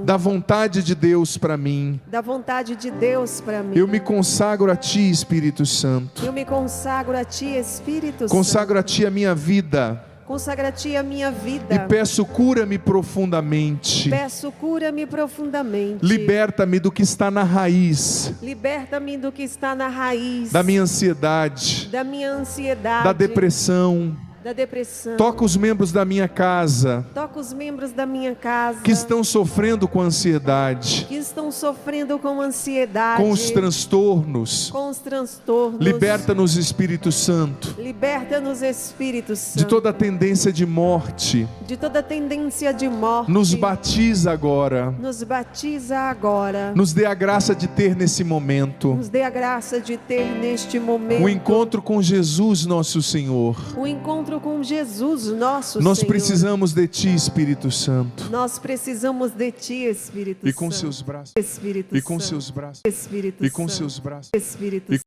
da vontade de Deus para mim. da vontade de Deus para mim. Eu me consagro a Ti, Espírito Santo. Eu me consagro a Ti, Espírito Consagro Santo. a Ti a minha vida. Consagra a Ti a minha vida. E peço, cura-me profundamente. Peço, cura-me profundamente. Liberta-me do que está na raiz Liberta-me do que está na raiz da minha ansiedade, da minha ansiedade, da depressão. da depressão. Toca os membros da minha casa Toca os membros da minha casa que estão sofrendo com ansiedade, que estão sofrendo com ansiedade, com os transtornos. com os transtornos. Liberta-nos, Espírito Santo, Liberta-nos, Espírito Santo, de toda tendência de morte. de toda tendência de morte. Nos batiza agora. Nos batiza agora. Nos dê a graça de ter nesse momento Nos dê a graça de ter neste momento o encontro com Jesus, nosso Senhor. o encontro com Jesus, nosso Nós Senhor. precisamos de Ti, Espírito Santo. Nós precisamos de Ti, Espírito E com Santo. seus braços, Espírito e com Santo. seus braços, Espírito e com Santo. seus braços, Espírito e com